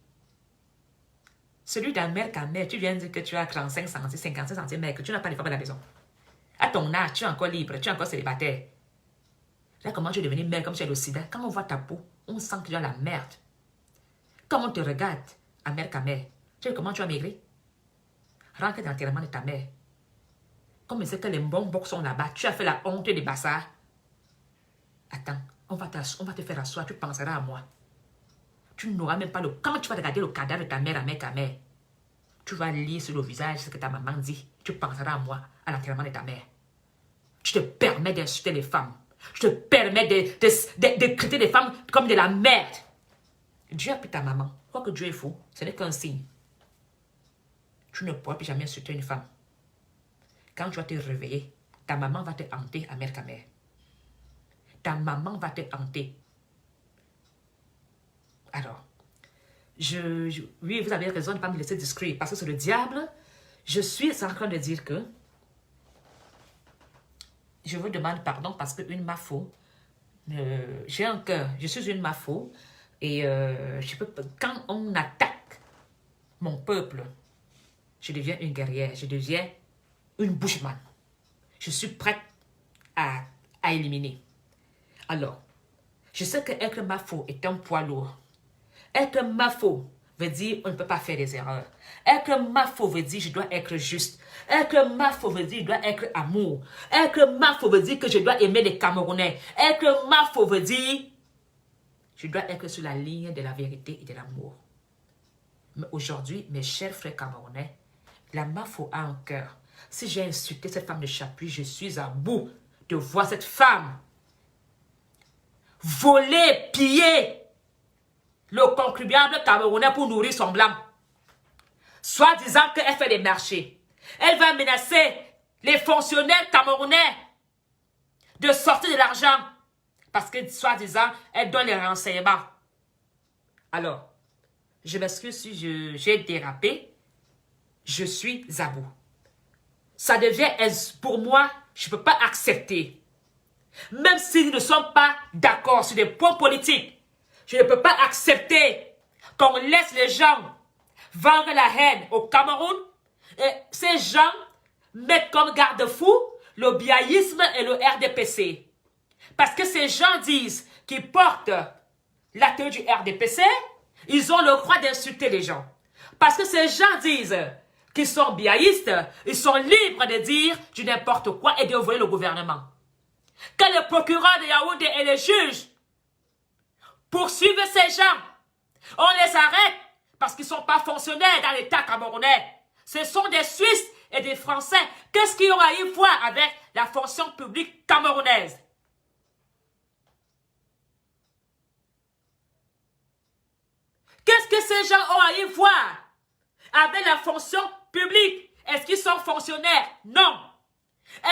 Celui d'un mère qu'à mère, tu viens de dire que tu as 35 cm, 55 cm, que tu n'as pas de femme à la maison. À ton âge, tu es encore libre, tu es encore célibataire. Là, comment tu es devenu mère comme tu es le sida? Quand on voit ta peau, on sent que tu as la merde. Quand on te regarde, à mère qu'à mère, tu sais comment tu as maigri? Rentre dans l'enterrement de ta mère. Comme c'est que les bons box sont là-bas, tu as fait la honte des bassards. Attends, on va te faire asseoir, tu penseras à moi. Tu n'auras même pas le... Quand tu vas regarder le cadavre de ta mère à mère qu'à mère, tu vas lire sur le visage ce que ta maman dit. Tu penseras à moi, à l'enterrement de ta mère. Tu te permets d'insulter les femmes. Tu te permets de traiter les femmes comme de la merde. Dieu a pris ta maman. Quoi que Dieu est fou, ce n'est qu'un signe. Tu ne pourras plus jamais insulter une femme. Quand tu vas te réveiller, ta maman va te hanter à mère qu'à mère. Ta maman va te hanter. Alors, oui, vous avez raison de ne pas me laisser discret, parce que c'est le diable. Je suis en train de dire que je vous demande pardon parce qu'une mafo, j'ai un cœur, je suis une mafo, et quand on attaque mon peuple, je deviens une guerrière, je deviens une bushman. Je suis prête à éliminer. Alors, je sais que être mafo est un poids lourd. Être mafo veut dire on ne peut pas faire des erreurs. Être mafo veut dire je dois être juste. Être mafo veut dire je dois être amour. Être mafo veut dire que je dois aimer les Camerounais. Être mafo veut dire je dois être sur la ligne de la vérité et de l'amour. Mais aujourd'hui, mes chers frères camerounais, la mafo a un cœur. Si j'ai insulté cette femme de Chapuis, je suis à bout de voir cette femme voler, piller le contribuable camerounais pour nourrir son blanc. Soit disant qu'elle fait des marchés. Elle va menacer les fonctionnaires camerounais de sortir de l'argent. Parce que, soit disant, elle donne les renseignements. Alors, je m'excuse si j'ai dérapé. Je suis à bout. Ça devient, pour moi, je ne peux pas accepter. Même si nous ne sommes pas d'accord sur des points politiques, je ne peux pas accepter qu'on laisse les gens vendre la haine au Cameroun et ces gens mettent comme garde-fou le biaïsme et le RDPC. Parce que ces gens disent qu'ils portent la tenue du RDPC, ils ont le droit d'insulter les gens. Parce que ces gens disent qu'ils sont biaïstes, ils sont libres de dire du n'importe quoi et de voler le gouvernement. Quand le procureur de Yaoundé et les juges poursuivent ces gens, on les arrête parce qu'ils ne sont pas fonctionnaires dans l'État camerounais. Ce sont des Suisses et des Français. Qu'est-ce qu'ils ont à y voir avec la fonction publique camerounaise? Qu'est-ce que ces gens ont à y voir avec la fonction publique? Est-ce qu'ils sont fonctionnaires? Non.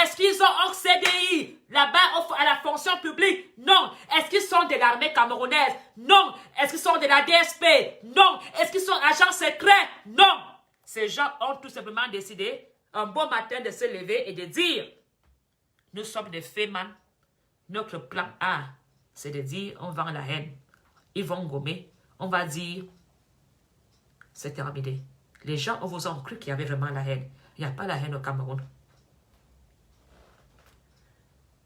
Est-ce qu'ils ont un CDI là-bas à la fonction publique? Non. Est-ce qu'ils sont de l'armée camerounaise? Non. Est-ce qu'ils sont de la DSP? Non. Est-ce qu'ils sont agents secrets? Non. Ces gens ont tout simplement décidé un bon matin de se lever et de dire nous sommes des fémans. Notre plan A, c'est de dire on vend la haine. Ils vont gommer. On va dire c'est terminé. Les gens vous ont cru qu'il y avait vraiment la haine. Il n'y a pas la haine au Cameroun.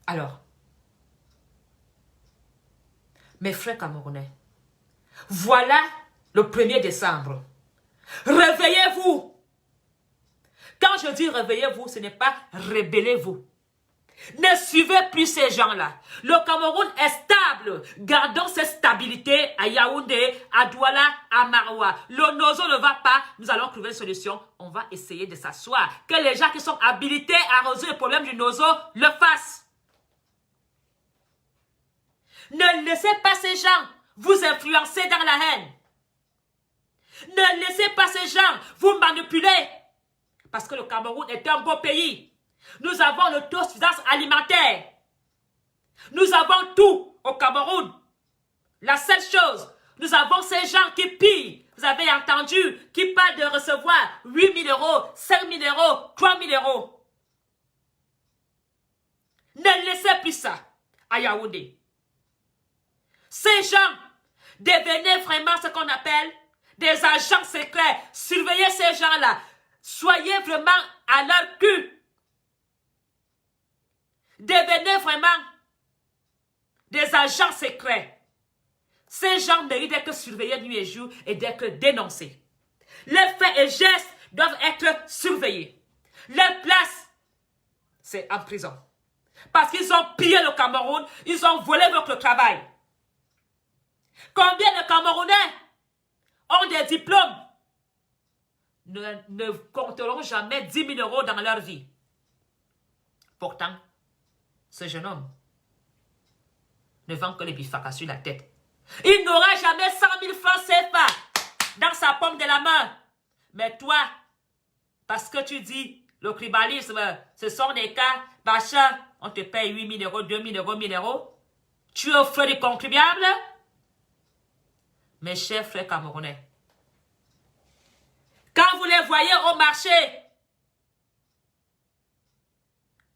Alors, mes frères camerounais, voilà le 1er décembre. Réveillez-vous. Quand je dis réveillez-vous, ce n'est pas rébellez-vous. Ne suivez plus ces gens-là. Le Cameroun est stable. Gardons cette stabilité à Yaoundé, à Douala, à Maroua. Le Nozo ne va pas. Nous allons trouver une solution. On va essayer de s'asseoir. Que les gens qui sont habilités à résoudre le problème du Nozo le fassent. Ne laissez pas ces gens vous influencer dans la haine. Ne laissez pas ces gens vous manipuler. Parce que le Cameroun est un beau pays. Nous avons l'autosuffisance alimentaire. Nous avons tout au Cameroun. La seule chose, nous avons ces gens qui pillent. Vous avez entendu, qui parlent de recevoir 8 000 euros, 5 000 euros, 3 000 euros. Ne laissez plus ça à Yaoundé. Ces gens devenaient vraiment ce qu'on appelle des agents secrets. Surveillez ces gens-là. Soyez vraiment à leur cul. Devenez vraiment des agents secrets. Ces gens méritent d'être surveillés nuit et jour et d'être dénoncés. Leurs faits et gestes doivent être surveillés. Leur place, c'est en prison. Parce qu'ils ont pillé le Cameroun, ils ont volé votre travail. Combien de Camerounais ont des diplômes, ne compteront jamais 10 000 euros dans leur vie. Pourtant, ce jeune homme ne vend que les bifacas sur la tête. Il n'aura jamais 100 000 francs CFA dans sa paume de la main. Mais toi, parce que tu dis le tribalisme, ce sont des cas, machin, on te paye 8 000 euros, 2 000 euros, 1 000 euros. Tu es au frais du contribuable. Mes chers frères camerounais, quand vous les voyez au marché,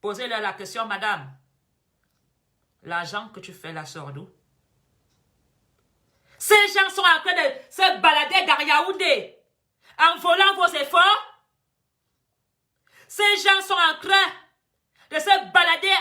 posez-leur la question, madame, l'argent que tu fais là sort d'où? Ces gens sont en train de se balader dans Yaoundé en volant vos efforts. Ces gens sont en train de se balader